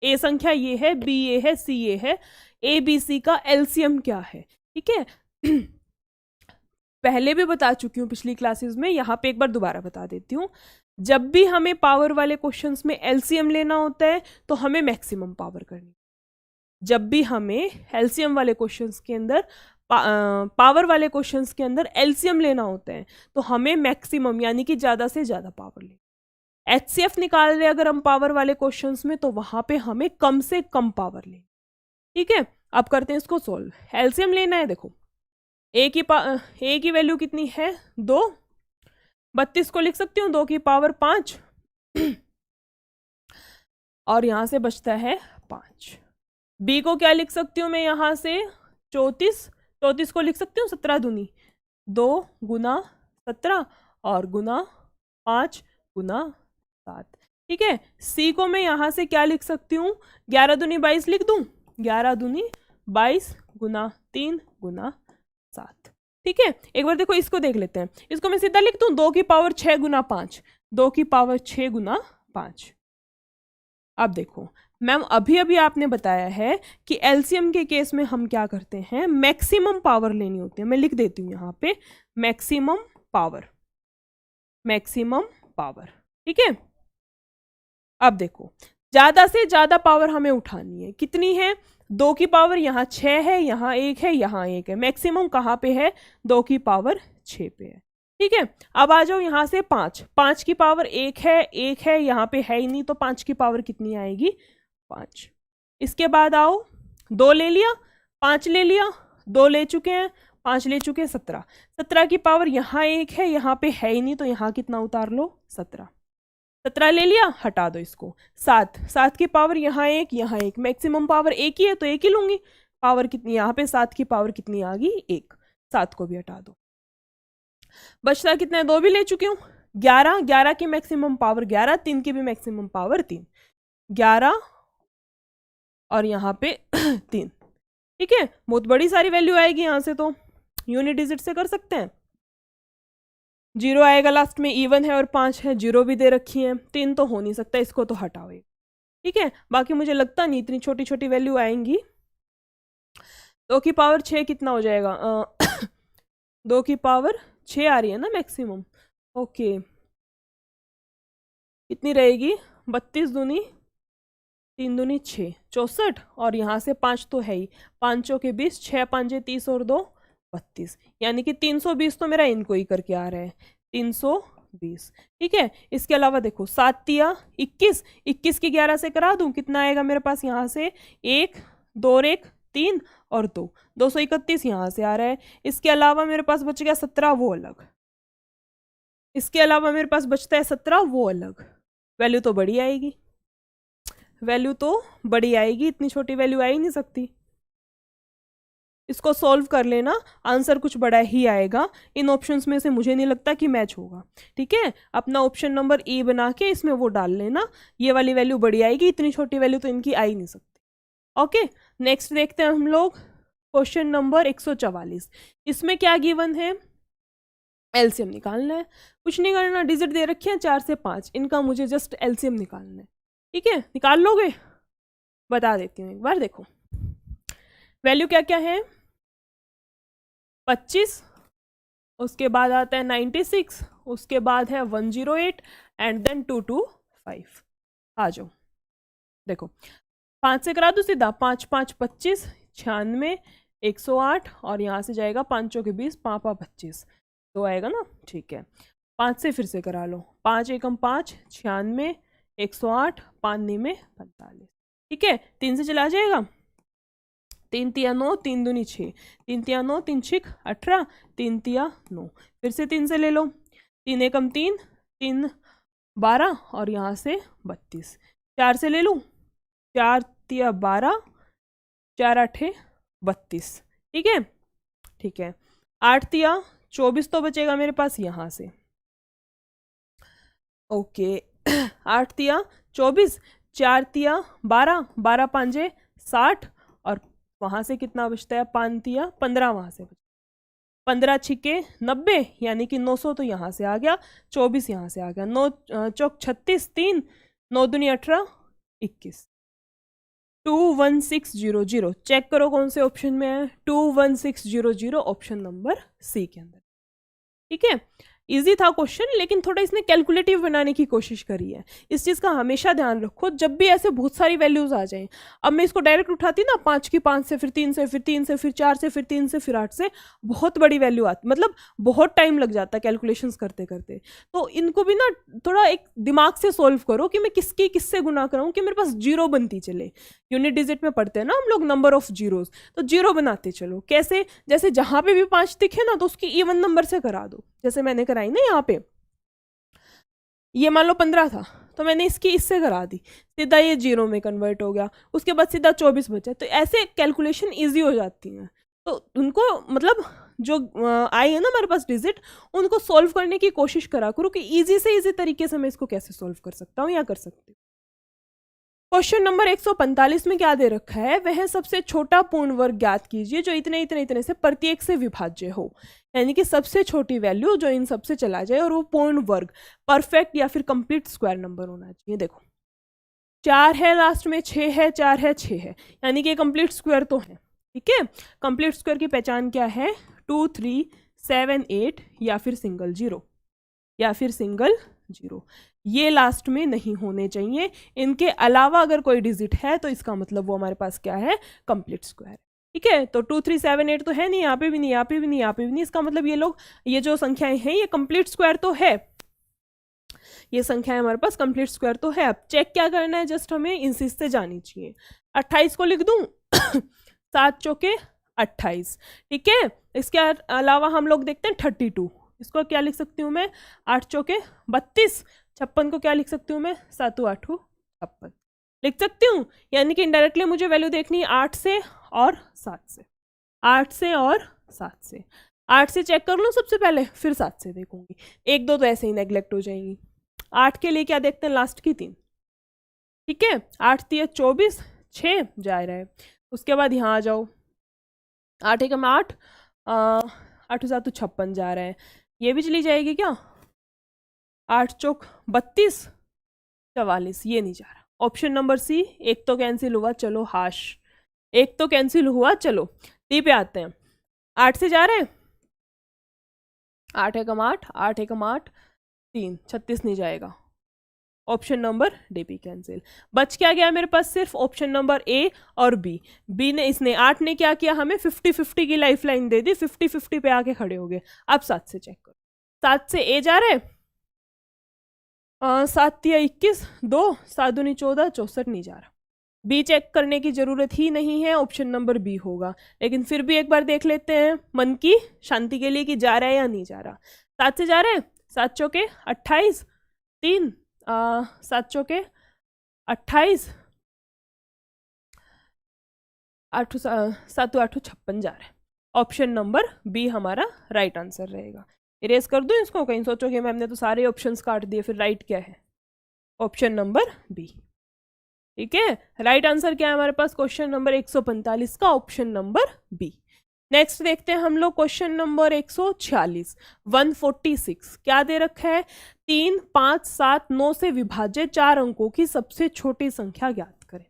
A: ए संख्या ये है, बी ये है, सी ये है, ए बी सी का एलसीएम क्या है, ठीक है। पहले भी बता चुकी हूँ पिछली क्लासेस में, यहाँ पे एक बार दोबारा बता देती हूँ। जब भी हमें पावर वाले क्वेश्चंस में एलसीएम लेना होता है तो हमें मैक्सिमम पावर करनी। जब भी हमें एलसीएम वाले क्वेश्चंस के अंदर पावर वाले क्वेश्चंस के अंदर एलसीएम लेना होता है तो हमें मैक्सिमम यानी कि ज़्यादा से ज़्यादा पावर लेनी। एचसीएफ निकाल रहे अगर हम पावर वाले क्वेश्चंस में तो वहां पे हमें कम से कम पावर लेनी। ठीक है, अब करते हैं इसको सोल्व। एलसीएम लेना है, देखो ए की वैल्यू कितनी है 2, 32 को लिख सकती हूँ 2 की पावर 5 और यहां से बचता है 5। बी को क्या लिख सकती हूँ मैं यहाँ से 34 को लिख सकती हूँ 17 दूनी 2 गुना 17 और गुना 5 गुना 7। ठीक है, सी को मैं यहाँ से क्या लिख सकती हूँ 11 दूनी 22 लिख दूँ, 11 दूनी 22 गुना 3 गुना 7। ठीक है, एक बार देखो इसको देख लेते हैं। इसको मैं सीधा लिख दूँ 2 की पावर 6 गुना 5, 2 की पावर 6 गुना 5। अब देखो मैम अभी अभी आपने बताया है कि एलसीएम के केस में हम क्या करते हैं, मैक्सिमम पावर लेनी होती है। मैं लिख देती हूँ यहाँ पे मैक्सिमम पावर, मैक्सिमम पावर। ठीक है, अब देखो ज्यादा से ज्यादा पावर हमें उठानी है, कितनी है 2 की पावर यहाँ 6 है, यहाँ 1 है, यहाँ 1 है, मैक्सिमम कहाँ पे है 2 की पावर 6 पे है। ठीक है, अब आ जाओ यहाँ से 5 की पावर 1 है, यहाँ पे है ही नहीं तो 5 की पावर कितनी आएगी 5। इसके बाद आओ 2 ले लिया, 5 ले लिया, 2 ले चुके हैं, 5 ले चुके हैं, 17 की पावर यहाँ 1 है, यहाँ पे है ही नहीं तो यहाँ कितना उतार लो 17 ले लिया, हटा दो इसको। 7 की पावर यहाँ 1, मैक्सिमम पावर 1 ही है तो 1 ही लूंगी। पावर कितनी यहाँ पे 7 की पावर कितनी आ गई 1, 7 को भी हटा दो। बचता कितना है 2 भी ले चुकी हूँ, 11 की मैक्सिमम पावर 11, 3 की भी मैक्सिमम पावर 3, 11 और यहाँ पे 3। ठीक है, बहुत बड़ी सारी वैल्यू आएगी यहाँ से, तो यूनिट डिजिट से कर सकते हैं। 0 आएगा लास्ट में, इवन है और 5 है, 0 भी दे रखी है, 3 तो हो नहीं सकता, इसको तो हटाओ। ठीक है, बाकी मुझे लगता नहीं इतनी छोटी छोटी वैल्यू आएंगी। 2 की पावर 6 कितना हो जाएगा 2 की पावर 6 आ रही है ना मैक्सिमम। ओके, कितनी रहेगी 32 दूनी 3 दूनी 6, 64 और यहाँ से 5 तो है ही, 5 के 20, 6 5 30 और 2 32, यानी कि 320 तो मेरा इनको ही करके आ रहा है 320। ठीक है, इसके अलावा देखो 7 तिया 21, 21 की 11 से करा दूं, कितना आएगा मेरे पास यहाँ से 1 2 और 1 3 और 2, 231 यहाँ से आ रहा है। इसके अलावा मेरे पास बच गया 17, वो अलग। इसके अलावा मेरे पास बचता है 17, वो अलग। वैल्यू तो बड़ी आएगी, वैल्यू तो बड़ी आएगी, इतनी छोटी वैल्यू आ ही नहीं सकती। इसको सॉल्व कर लेना, आंसर कुछ बड़ा ही आएगा। इन ऑप्शंस में से मुझे नहीं लगता कि मैच होगा। ठीक है, अपना ऑप्शन नंबर ई बना के इसमें वो डाल लेना, ये वाली वैल्यू बड़ी आएगी, इतनी छोटी वैल्यू तो इनकी आ ही नहीं सकती। ओके, नेक्स्ट देखते हैं हम लोग क्वेश्चन नंबर 144। इसमें क्या गिवन है, एलसीएम निकालना है, कुछ नहीं करना, डिजिट दे रखे हैं 4 से 5, इनका मुझे जस्ट एलसीएम निकालना है। ठीक है, निकाल लोगे, बता देती हूँ एक बार। देखो वैल्यू क्या क्या है 25, उसके बाद आता है 96, उसके बाद है 108 एंड देन 225। आ जाओ, देखो 5 से करा दो सीधा, 5 5 25, 96 108 और यहाँ से जाएगा 5 के 20, 5 5 25 तो आएगा ना। ठीक है, 5 से फिर से करा लो, 5 एकम 5, 96 108, 5 में 45। ठीक है, 3 से चला जाएगा, 3 तिया 9, 3 दूनी 6, 3 तिया 9, 3 6 18, 3 तिया 9, फिर से 3 से ले लो, 3 एकम 3, 3 12 और यहाँ से 32, 4 से ले लूँ, 4 तिया 12, 4 8 32। ठीक है, ठीक है, 8 तिया 24 तो बचेगा मेरे पास यहाँ से। ओके 8 तिया 24, 4 तिया 12, 12 5 60 और वहाँ से कितना बचता है 5 तिया 15, वहाँ से 15 छिके 90 यानी कि 900 तो यहाँ से आ गया, 24 यहाँ से आ गया, 9 चौक 36, 3 9 दूनी 18 21, 21600। चेक करो कौन से ऑप्शन में है, 21600 ऑप्शन नंबर सी के अंदर। ठीक है, इजी था क्वेश्चन, लेकिन थोड़ा इसने कैलकुलेटिव बनाने की कोशिश करी है। इस चीज़ का हमेशा ध्यान रखो, जब भी ऐसे बहुत सारी वैल्यूज आ जाएं। अब मैं इसको डायरेक्ट उठाती ना, 5 की 5 से, फिर 3 से, फिर 3 से, फिर 4 से, फिर 3 से, फिर 8 से, बहुत बड़ी वैल्यू आती, मतलब बहुत टाइम लग जाता है कैलकुलेशंस करते करते। तो इनको भी ना थोड़ा एक दिमाग से सोल्व करो कि मैं किससे गुना कराऊँ कि मेरे पास जीरो बनती चले। यूनिट डिजिट में पढ़ते हैं ना हम लोग नंबर ऑफ जीरोज, तो जीरो बनाते चलो। कैसे? जैसे जहाँ पे भी 5 दिखे ना तो उसकी इवन नंबर से करा दो। जैसे मैंने कराई ना यहाँ पे, ये मान लो 15 था तो मैंने इसकी इससे करा दी, सीधा ये जीरो में कन्वर्ट हो गया, उसके बाद सीधा 24 बचा। तो ऐसे कैलकुलेशन ईजी हो जाती हैं। तो उनको मतलब जो आई है ना हमारे पास डिजिट, उनको सॉल्व करने की कोशिश करा करो कि ईजी से ईजी तरीके से मैं इसको कैसे सॉल्व कर सकता हूँ या कर सकती हूँ। क्वेश्चन नंबर 145 में क्या दे रखा है? वह सबसे छोटा पूर्ण वर्ग ज्ञात कीजिए जो इतने इतने इतने से प्रत्येक से विभाज्य हो। यानी कि सबसे छोटी वैल्यू जो इन सबसे चला जाए और वो पूर्ण वर्ग, परफेक्ट या फिर कंप्लीट स्क्वायर नंबर होना चाहिए। देखो 4 है लास्ट में, 6 है, 4 है, 6 है, यानी कि कंप्लीट स्क्वायर तो है। ठीक है, कंप्लीट स्क्वायर की पहचान क्या है? 2, 3, 7, 8 या फिर सिंगल जीरो, या फिर सिंगल जीरो, ये लास्ट में नहीं होने चाहिए। इनके अलावा अगर कोई डिजिट है तो इसका मतलब वो हमारे पास क्या है? Complete square. ठीक है, तो 2, 3, 7, 8 तो है नहीं, यहाँ पे भी नहीं, यहाँ पे भी नहीं, यहाँ पे भी नहीं। इसका मतलब ये लोग, ये जो संख्याएं हैं ये कंप्लीट स्क्वायर तो है, ये संख्याएं हमारे पास कंप्लीट स्क्वायर तो है। अब चेक क्या करना है? जस्ट हमें इन चीज से जानी चाहिए। 28 को लिख दूं 7 चौके 28। ठीक है, इसके अलावा हम लोग देखते हैं 32, इसको क्या लिख सकती हूँ मैं? 8 चौके 32। 56 को क्या लिख सकती हूँ मैं? 7 8 56 लिख सकती हूँ। यानी कि इनडायरेक्टली मुझे वैल्यू देखनी है 8 से और 7 से, 8 से और 7 से। 8 से चेक कर लूँ सबसे पहले, फिर 7 से देखूंगी। 1 2 तो ऐसे ही नेग्लेक्ट हो जाएंगी। 8 के लिए क्या देखते हैं? लास्ट की 3। ठीक है, 8 3 24, 6 जा रहा है। उसके बाद यहाँ आ जाओ, 8 1 8, 8 7 56 जा रहा है, ये भी चली जाएगी क्या? 8 चौक 32 44, ये नहीं जा रहा। ऑप्शन नंबर सी, एक तो कैंसिल हुआ, चलो हाश, एक तो कैंसिल हुआ। चलो डी पे आते हैं। 8 से जा रहे हैं, 8 1 8, 8 1 8, 3 36 नहीं जाएगा। ऑप्शन नंबर डी भी कैंसिल। बच क्या गया मेरे पास? सिर्फ ऑप्शन नंबर ए और बी। बी ने, इसने 8 ने क्या किया? हमें 50-50 की लाइफ लाइन दे दी, 50-50 पे आके खड़े हो गए। अब 7 से चेक करो, 7 से ए जा रहे हैं, 7 3 21 2, 7 दूनी 14 64 नहीं जा रहा। बी चेक करने की जरूरत ही नहीं है, ऑप्शन नंबर बी होगा। लेकिन फिर भी एक बार देख लेते हैं मन की शांति के लिए कि जा रहा है या नहीं जा रहा। 7 से जा रहे हैं, 7 चौके 28, 3 7 चौके 28, 8 7 8 56 जा रहा है। ऑप्शन नंबर बी हमारा राइट आंसर रहेगा। इरेज कर दूं इसको, कहीं सोचो कि मैम ने तो सारे ऑप्शंस काट दिए, फिर राइट क्या है? Option number B. ठीक है, राइट आंसर क्या है हमारे पास? क्वेश्चन नंबर 145 का ऑप्शन नंबर बी। नेक्स्ट देखते हैं हम लोग क्वेश्चन नंबर 146, 146 क्या दे रखा है? 3 5 7 9 से विभाज्य 4 अंकों की सबसे छोटी संख्या ज्ञात करें।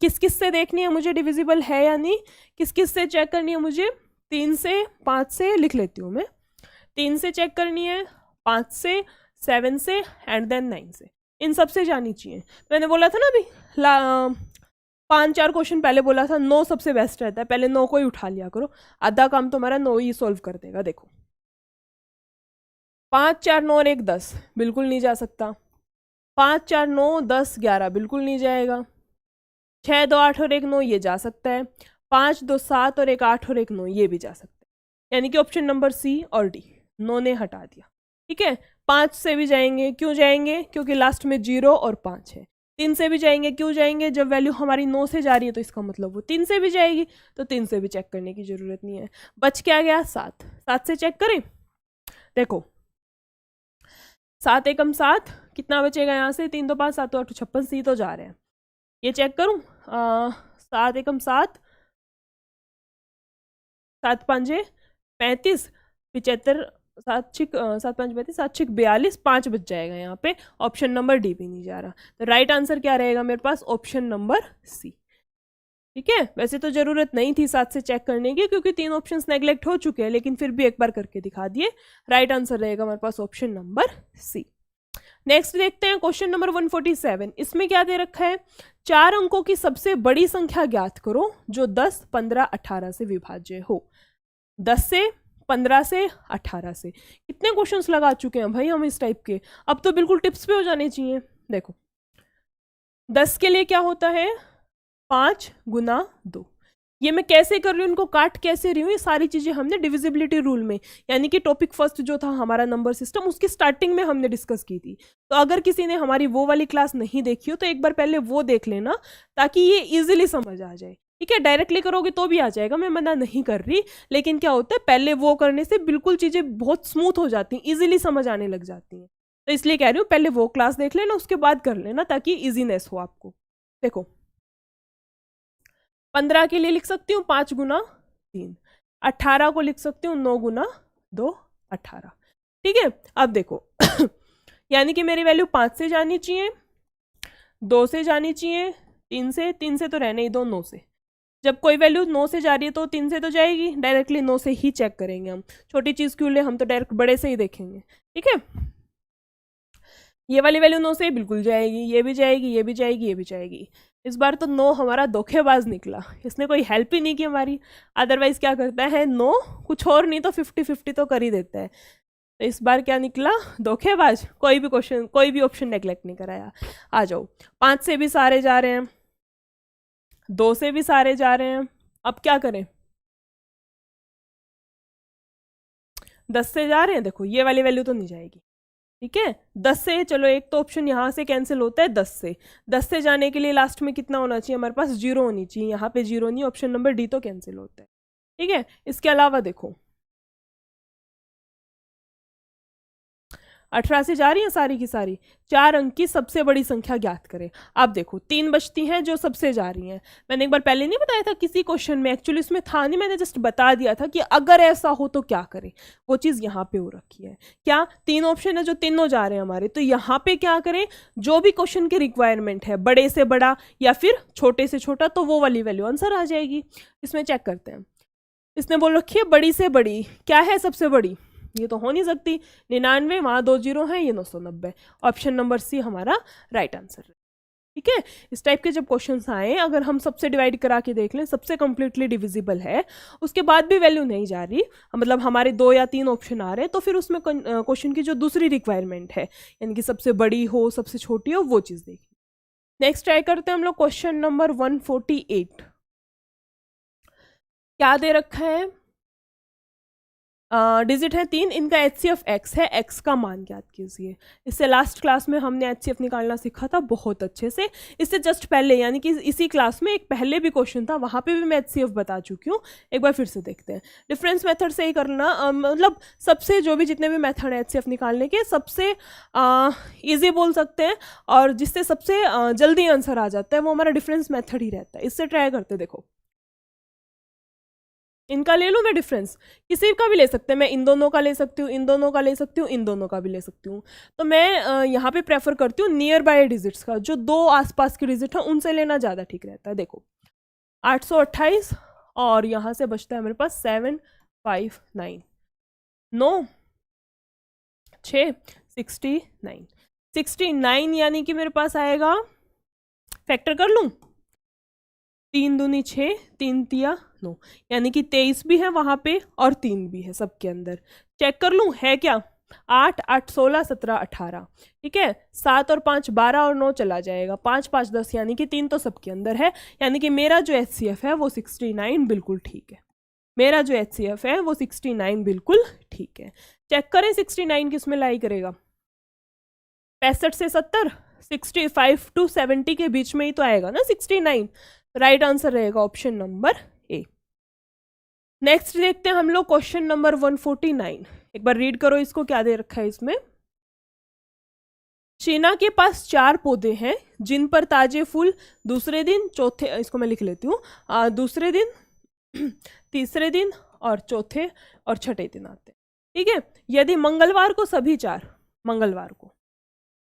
A: किस किस से देखनी है मुझे डिविजिबल है या नहीं? किस किस से चेक करनी है मुझे? 3 से 5 से लिख लेती हूँ मैं, 3 से चेक करनी है, 5 से, 7 से एंड देन 9 से। इन सब से जानी चाहिए। मैंने बोला था ना अभी 5-4 क्वेश्चन पहले बोला था 9 सबसे बेस्ट रहता है, पहले 9 को ही उठा लिया करो, आधा काम तुम्हारा 9 ही सोल्व कर देगा। देखो 5 4 9 और 1 10 बिल्कुल नहीं जा सकता। 5 4 9 10 11 बिल्कुल नहीं जाएगा। 6 2 8 और 1 9 ये जा सकता है। 5 2 7 और 1 8 और 1 9 ये भी जा सकता है। यानी कि ऑप्शन नंबर सी और डी, 9 ने हटा दिया। ठीक है, 5 से भी जाएंगे, क्यों जाएंगे? क्योंकि लास्ट में 0 और 5 है। 3 से भी जाएंगे, क्यों जाएंगे? जब वैल्यू हमारी 9 से जा रही है तो इसका मतलब वो 3 से भी जाएगी, तो 3 से भी चेक करने की जरूरत नहीं है। बच क्या गया? 7। 7 से चेक करें, देखो 7 एकम 7, कितना बचेगा यहाँ से? 3 2 5 7 8 56, सी तो जा रहे हैं। ये चेक करूँ, 7 एकम 7, 7 5 35, 75, 7 6 7 5 35, 7 6 42, 5 बच जाएगा यहाँ पे। ऑप्शन नंबर डी भी नहीं जा रहा, तो राइट आंसर क्या रहेगा मेरे पास? Option number C. ठीक है, वैसे तो जरूरत नहीं थी 7 से चेक करने की क्योंकि 3 ऑप्शंस नेग्लेक्ट हो चुके हैं, लेकिन फिर भी एक बार करके दिखा दिए। राइट आंसर रहेगा हमारे पास ऑप्शन नंबर सी। नेक्स्ट देखते हैं क्वेश्चन नंबर 147। इसमें क्या दे रखा है, 4 अंकों की सबसे बड़ी संख्या ज्ञात करो जो 10, 15, 18 से विभाज्य हो। 10 से, 15 से, 18 से। कितने क्वेश्चंस लगा चुके हैं भाई हम इस टाइप के, अब तो बिल्कुल टिप्स पे हो जाने चाहिए। देखो 10 के लिए क्या होता है, 5 गुना 2। ये मैं कैसे कर रही हूँ, इनको काट कैसे रही हूँ, ये सारी चीजें हमने डिविजिबिलिटी रूल में, यानी कि टॉपिक फर्स्ट जो था हमारा नंबर सिस्टम, उसकी स्टार्टिंग में हमने डिस्कस की थी। तो अगर किसी ने हमारी वो वाली क्लास नहीं देखी हो तो एक बार पहले वो देख लेना, ताकि ये इजीली समझ आ जाए। ठीक है, डायरेक्टली करोगे तो भी आ जाएगा, मैं मना नहीं कर रही, लेकिन क्या होता है पहले वो करने से बिल्कुल चीजें बहुत स्मूथ हो जाती हैं, इजीली समझ आने लग जाती हैं। तो इसलिए कह रही हूँ पहले वो क्लास देख लेना, उसके बाद कर लेना, ताकि ईजीनेस हो आपको। देखो 15 के लिए लिख सकती हूँ 5 गुना 3, 18 को लिख सकती हूँ 9 गुना 2, 18। ठीक है, अब देखो यानी कि मेरी वैल्यू 5 से जानी चाहिए, 2 से जानी चाहिए, 3 से तो रहने ही दो, 9 से। जब कोई वैल्यू 9 से जा रही है तो 3 से तो जाएगी, डायरेक्टली 9 से ही चेक करेंगे हम, छोटी चीज क्यों ले, हम तो डायरेक्ट बड़े से ही देखेंगे। ठीक है, ये वाली वैल्यू 9 से बिल्कुल जाएगी, ये भी जाएगी, ये भी जाएगी, ये भी जाएगी। इस बार तो 9 हमारा धोखेबाज निकला, इसने कोई हेल्प ही नहीं की हमारी। अदरवाइज क्या करता है 9 कुछ और नहीं तो 50-50 तो कर ही देता है। तो इस बार क्या निकला, धोखेबाज। कोई भी क्वेश्चन, कोई भी ऑप्शन नेग्लेक्ट नहीं कराया। आ जाओ, 5 से भी सारे जा रहे हैं, 2 से भी सारे जा रहे हैं, अब क्या करें, 10 से जा रहे हैं, देखो ये वाली वैल्यू तो नहीं जाएगी। ठीक है, 10 से चलो, एक तो ऑप्शन यहाँ से कैंसिल होता है 10 से। 10 से जाने के लिए लास्ट में कितना होना चाहिए हमारे पास, 0 होनी चाहिए, यहाँ पे 0 नहीं, ऑप्शन नंबर डी तो कैंसिल होता है। ठीक है, इसके अलावा देखो 18 से जा रही है सारी की सारी, 4 अंक की सबसे बड़ी संख्या ज्ञात करें। अब देखो 3 बचती हैं जो सबसे जा रही हैं। मैंने एक बार पहले नहीं बताया था किसी क्वेश्चन में, एक्चुअली इसमें था नहीं, मैंने जस्ट बता दिया था कि अगर ऐसा हो तो क्या करें, वो चीज़ यहाँ पे हो रखी है। क्या 3 ऑप्शन है जो तीनों जा रहे हैं हमारे, तो यहाँ पे क्या करें, जो भी क्वेश्चन की रिक्वायरमेंट है, बड़े से बड़ा या फिर छोटे से छोटा, तो वो वाली वैल्यू आंसर आ जाएगी। इसमें चेक करते हैं, इसने बोल रखी है बड़ी से बड़ी, क्या है सबसे बड़ी, ये तो हो नहीं सकती, 99, वहाँ 2 जीरो हैं, ये 990। ऑप्शन नंबर सी हमारा राइट आंसर है। ठीक है, इस टाइप के जब क्वेश्चंस आए, अगर हम सबसे डिवाइड करा के देख लें, सबसे कंप्लीटली डिविजिबल है, उसके बाद भी वैल्यू नहीं जा रही, मतलब हमारे 2 या 3 ऑप्शन आ रहे हैं, तो फिर उसमें क्वेश्चन की जो दूसरी रिक्वायरमेंट है, यानी कि सबसे बड़ी हो सबसे छोटी हो, वो चीज़ देखी। नेक्स्ट ट्राई करते हैं हम लोग क्वेश्चन नंबर 148। क्या दे रखा है, डिजिट है 3, इनका HCF x है, x का मान ज्ञात कीजिए। इससे लास्ट क्लास में हमने HCF निकालना सीखा था बहुत अच्छे से। इससे जस्ट पहले, यानी कि इसी क्लास में एक पहले भी क्वेश्चन था, वहाँ पे भी मैं HCF बता चुकी हूँ। एक बार फिर से देखते हैं, डिफरेंस मेथड से ही करना, मतलब सबसे जो भी जितने भी मेथड है HCF निकालने के, सबसे ईजी बोल सकते हैं और जिससे सबसे जल्दी आंसर आ जाता है, वो हमारा डिफरेंस मेथड ही रहता है। इससे ट्राई करते, देखो इनका ले लूँ मैं डिफरेंस, किसी का भी ले सकते हैं, मैं इन दोनों का ले सकती हूँ, इन दोनों का ले सकती हूँ, इन दोनों का भी ले सकती हूँ। तो मैं यहाँ पे प्रेफर करती हूँ नियर बाय डिजिट्स का, जो 2 आसपास के डिजिट हैं उनसे लेना ज़्यादा ठीक रहता है। देखो 828 और यहाँ से बचता है मेरे पास 759, 9 6 69, 69 यानी कि मेरे पास आएगा, फैक्टर कर लूँ, 3 दूनी 6, 3 तिया 9, यानी कि 23 भी है वहां पे और 3 भी है सबके अंदर। चेक कर लूं है क्या, 8 8 16 17 18। ठीक है, 7 और 5 12 और 9 चला जाएगा, 5 5 10, यानी कि 3 तो सबके अंदर है, यानी कि मेरा जो HCF है वो 69 बिल्कुल ठीक है। मेरा जो HCF है वो 69 बिल्कुल ठीक है। चेक करें 69 किस में लाई करेगा, 65 से 70, 65 to 70 के बीच में ही तो आएगा ना 69। राइट आंसर रहेगा ऑप्शन नंबर ए। नेक्स्ट देखते हैं हम लोग क्वेश्चन नंबर 149। एक बार रीड करो इसको, क्या दे रखा है इसमें। शीना के पास 4 पौधे हैं जिन पर ताजे फूल दूसरे दिन, चौथे, इसको मैं लिख लेती हूँ, दूसरे दिन तीसरे दिन और चौथे और छठे दिन आते हैं। ठीक है, यदि मंगलवार को सभी 4, मंगलवार को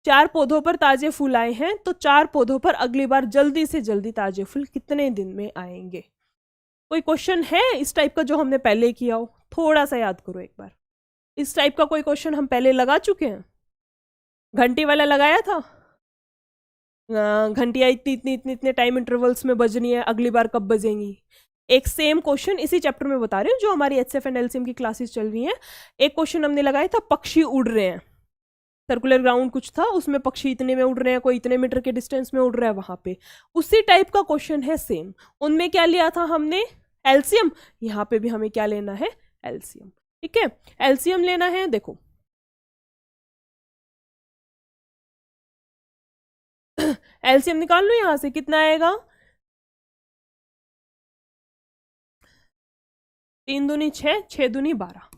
A: 4 पौधों पर ताजे फूल आए हैं, तो 4 पौधों पर अगली बार जल्दी से जल्दी ताजे फूल कितने दिन में आएंगे? कोई क्वेश्चन है इस टाइप का जो हमने पहले किया हो? थोड़ा सा याद करो एक बार। इस टाइप का कोई क्वेश्चन हम पहले लगा चुके हैं? घंटी वाला लगाया था, घंटियाँ इतनी इतनी इतने इतने टाइम इंटरवल्स में बजनी है, अगली बार कब बजेंगी? एक सेम क्वेश्चन इसी चैप्टर में बता रही हूँ जो हमारी HCF एंड LCM की क्लासेस चल रही हैं। एक क्वेश्चन हमने लगाया था, पक्षी उड़ रहे हैं, सर्कुलर ग्राउंड कुछ था, उसमें पक्षी इतने में उड़ रहे हैं, कोई इतने मीटर के डिस्टेंस में उड़ रहा है वहां पे। उसी टाइप का क्वेश्चन है सेम। उनमें क्या लिया था हमने? LCM। यहाँ पे भी हमें क्या लेना है? LCM। ठीक है, LCM लेना है। देखो LCM निकाल लो, यहां से कितना आएगा? 3 दूनी 6, 6 दूनी 12।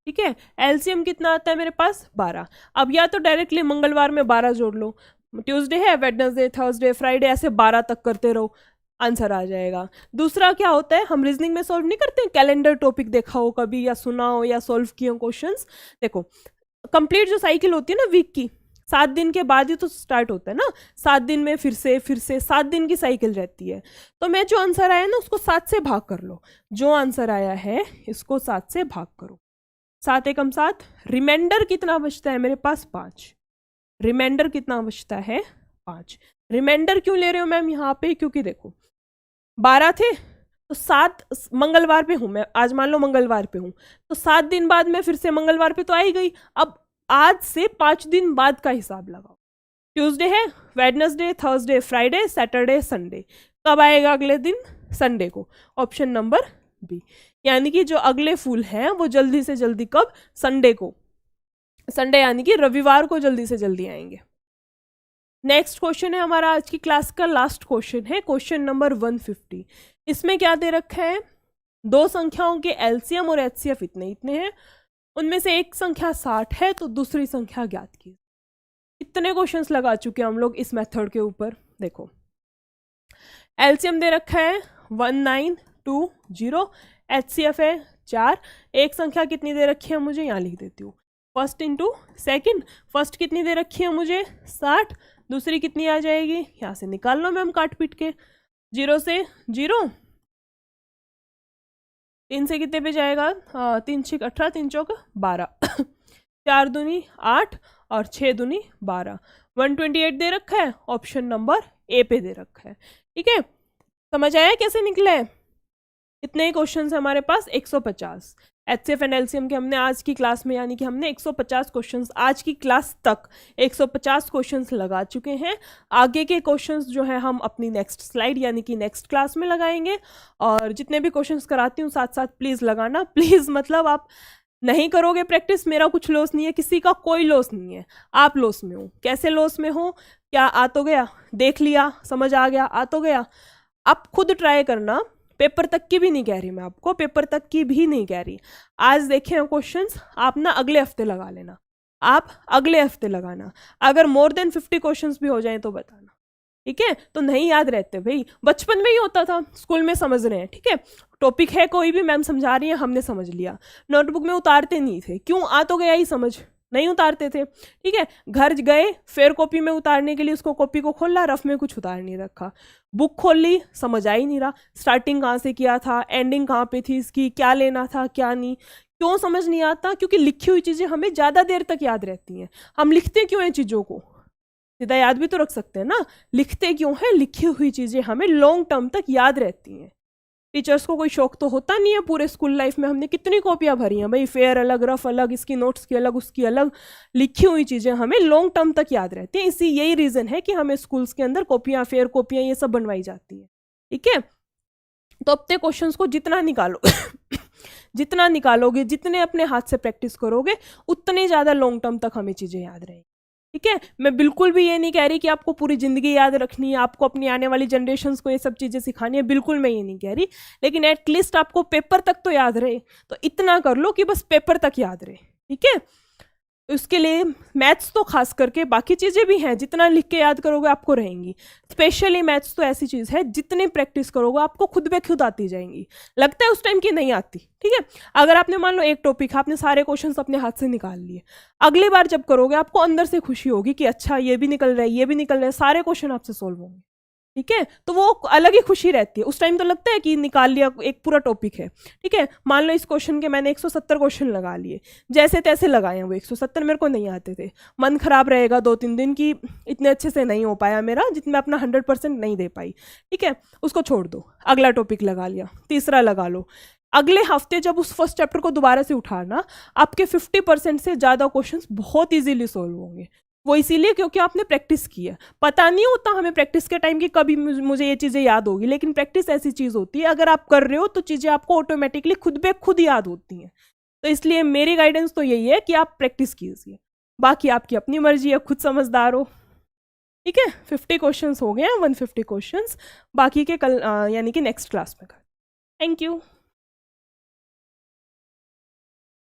A: ठीक है, LCM कितना आता है मेरे पास? 12। अब या तो डायरेक्टली मंगलवार में 12 जोड़ लो, ट्यूसडे है, वेडनेसडे, थर्सडे, फ्राइडे, ऐसे 12 तक करते रहो, आंसर आ जाएगा। दूसरा क्या होता है, हम रीजनिंग में सॉल्व नहीं करते, कैलेंडर टॉपिक देखा हो कभी या सुना हो या सॉल्व किए हो क्वेश्चंस। देखो कंप्लीट जो साइकिल होती है ना वीक की, 7 दिन के बाद ही तो स्टार्ट होता है ना, 7 दिन में फिर से 7 दिन की साइकिल रहती है। तो मैं जो आंसर आया ना उसको 7 से भाग कर लो, जो आंसर आया है इसको 7 से भाग करो, 7 एकम 7। रिमाइंडर कितना बचता है मेरे पास? 5। रिमाइंडर कितना बचता है? 5। रिमाइंडर क्यों ले रहे हो मैम यहाँ पे? क्योंकि देखो 12 थे तो 7 मंगलवार पे हूं मैं, आज मान लो मंगलवार पे हूं, तो 7 दिन बाद मैं फिर से मंगलवार पे तो आई गई। अब आज से 5 दिन बाद का हिसाब लगाओ, ट्यूसडे है, Wednesday, Thursday, Friday, Saturday, Sunday, कब आएगा अगले दिन? संडे को। ऑप्शन नंबर बी, यानी कि जो अगले फूल हैं वो जल्दी से जल्दी कब? संडे को। संडे यानी कि रविवार को जल्दी से जल्दी आएंगे। नेक्स्ट क्वेश्चन है हमारा आज की क्लास का लास्ट क्वेश्चन है, क्वेश्चन नंबर 150। इसमें क्या दे रखा है? 2 संख्याओं के LCM और HCF इतने इतने हैं, उनमें से एक संख्या 60 है तो दूसरी संख्या ज्ञात की। कितने क्वेश्चंस लगा चुके हैं हम लोग इस मेथड के ऊपर? देखो LCM दे रखा है 1920, HCF है 4। एक संख्या कितनी दे रखी है मुझे? यहाँ लिख देती हूँ, फर्स्ट इंटू सेकेंड। फर्स्ट कितनी दे रखी है मुझे? 60। दूसरी कितनी आ जाएगी? यहाँ से निकाल लो मैम काट पीट के, 0 से 0, 3 से कितने पे जाएगा? 3 6 18, 3 चौक 12, 4 दूनी 8 और 6 दूनी 12। 128 दे रखा है, ऑप्शन नंबर ए पे दे रखा है। ठीक है, समझ आया कैसे निकला है? इतने ही क्वेश्चन है हमारे पास, 150। HCF एंड LCM के हमने आज की क्लास में, यानी कि हमने 150 क्वेश्चंस आज की क्लास तक 150 क्वेश्चंस लगा चुके हैं। आगे के क्वेश्चंस जो है हम अपनी नेक्स्ट स्लाइड यानी कि नेक्स्ट क्लास में लगाएंगे। और जितने भी क्वेश्चंस कराती हूँ साथ साथ प्लीज़ लगाना, प्लीज़ मतलब आप नहीं करोगे प्रैक्टिस, मेरा कुछ लॉस नहीं है, किसी का कोई लॉस नहीं है, आप लॉस में हो। कैसे लॉस में हो? क्या आ तो गया, देख लिया, समझ आ गया, आ तो गया, आप खुद ट्राई करना। पेपर तक की भी नहीं कह रही मैं आपको, पेपर तक की भी नहीं कह रही। आज देखे हैं क्वेश्चंस, आप ना अगले हफ्ते लगा लेना, आप अगले हफ्ते लगाना। अगर मोर देन 50 क्वेश्चंस भी हो जाएं तो बताना, ठीक है? तो नहीं याद रहते भाई, बचपन में ही होता था, स्कूल में समझ रहे हैं, ठीक है? टॉपिक है कोई भी, मैम समझा रही है, हमने समझ लिया, नोटबुक में उतारते नहीं थे, क्यों? आ तो गया ही समझ, नहीं उतारते थे, ठीक है? घर गए, फिर कॉपी में उतारने के लिए उसको कॉपी को खोला, रफ में कुछ उतार नहीं रखा, बुक खोल ली, समझ आ ही नहीं रहा, स्टार्टिंग कहाँ से किया था, एंडिंग कहाँ पे थी इसकी, क्या लेना था क्या नहीं। क्यों समझ नहीं आता? क्योंकि लिखी हुई चीज़ें हमें ज़्यादा देर तक याद रहती हैं। हम लिखते क्यों हैं चीज़ों को? सीधा याद भी तो रख सकते हैं ना, लिखते क्यों है? लिखी हुई चीज़ें हमें लॉन्ग टर्म तक याद रहती हैं। टीचर्स को कोई शौक तो होता नहीं है, पूरे स्कूल लाइफ में हमने कितनी कॉपियाँ भरी हैं भाई, फेयर अलग, रफ अलग, इसकी नोट्स की अलग, उसकी अलग। लिखी हुई चीज़ें हमें लॉन्ग टर्म तक याद रहती हैं, इसी यही रीज़न है कि हमें स्कूल्स के अंदर कॉपियाँ, फेयर कॉपियाँ, ये सब बनवाई जाती हैं, ठीक है? तो अपने क्वेश्चंस को जितना निकालो जितना निकालोगे, जितने अपने हाथ से प्रैक्टिस करोगे, उतने ज़्यादा लॉन्ग टर्म तक हमें चीज़ें याद रहेंगी, ठीक है? मैं बिल्कुल भी ये नहीं कह रही कि आपको पूरी ज़िंदगी याद रखनी है, आपको अपनी आने वाली जनरेशन्स को ये सब चीज़ें सिखानी है, बिल्कुल मैं ये नहीं कह रही, लेकिन एटलीस्ट आपको पेपर तक तो याद रहे, तो इतना कर लो कि बस पेपर तक याद रहे, ठीक है? उसके लिए मैथ्स तो खास करके, बाकी चीज़ें भी हैं, जितना लिख के याद करोगे आपको रहेंगी। स्पेशली मैथ्स तो ऐसी चीज़ है जितनी प्रैक्टिस करोगे आपको खुद ब खुद आती जाएंगी। लगता है उस टाइम की नहीं आती, ठीक है। अगर आपने मान लो एक टॉपिक है, आपने सारे क्वेश्चंस अपने हाथ से निकाल लिए, अगली बार जब करोगे आपको अंदर से खुशी होगी कि अच्छा ये भी निकल रहा है, ये भी निकल रहा है, सारे क्वेश्चन आपसे सोल्व होंगे, ठीक है। तो वो अलग ही खुशी रहती है। उस टाइम तो लगता है कि निकाल लिया, एक पूरा टॉपिक है, ठीक है। मान लो इस क्वेश्चन के मैंने 170 क्वेश्चन लगा लिए, जैसे तैसे लगाए हैं, वो 170 मेरे को नहीं आते थे। मन खराब रहेगा 2-3 दिन की, इतने अच्छे से नहीं हो पाया मेरा, जितना अपना 100% नहीं दे पाई, ठीक है। उसको छोड़ दो, अगला टॉपिक लगा लिया, तीसरा लगा लो। अगले हफ्ते जब उस फर्स्ट चैप्टर को दोबारा से उठाना, आपके 50% से ज़्यादा क्वेश्चन बहुत ईजिली सोल्व होंगे। वो इसीलिए क्योंकि आपने प्रैक्टिस की है। पता नहीं होता हमें प्रैक्टिस के टाइम की कभी मुझे ये चीज़ें याद होगी, लेकिन प्रैक्टिस ऐसी चीज़ होती है, अगर आप कर रहे हो तो चीज़ें आपको ऑटोमेटिकली खुद ब खुद याद होती हैं। तो इसलिए मेरी गाइडेंस तो यही है कि आप प्रैक्टिस कीजिए, बाकी आपकी अपनी मर्जी है, खुद समझदार हो, ठीक है। 50 क्वेश्चंस हो गए हैं, 150 क्वेश्चंस बाकी के कल यानी कि नेक्स्ट क्लास में कर। Thank you.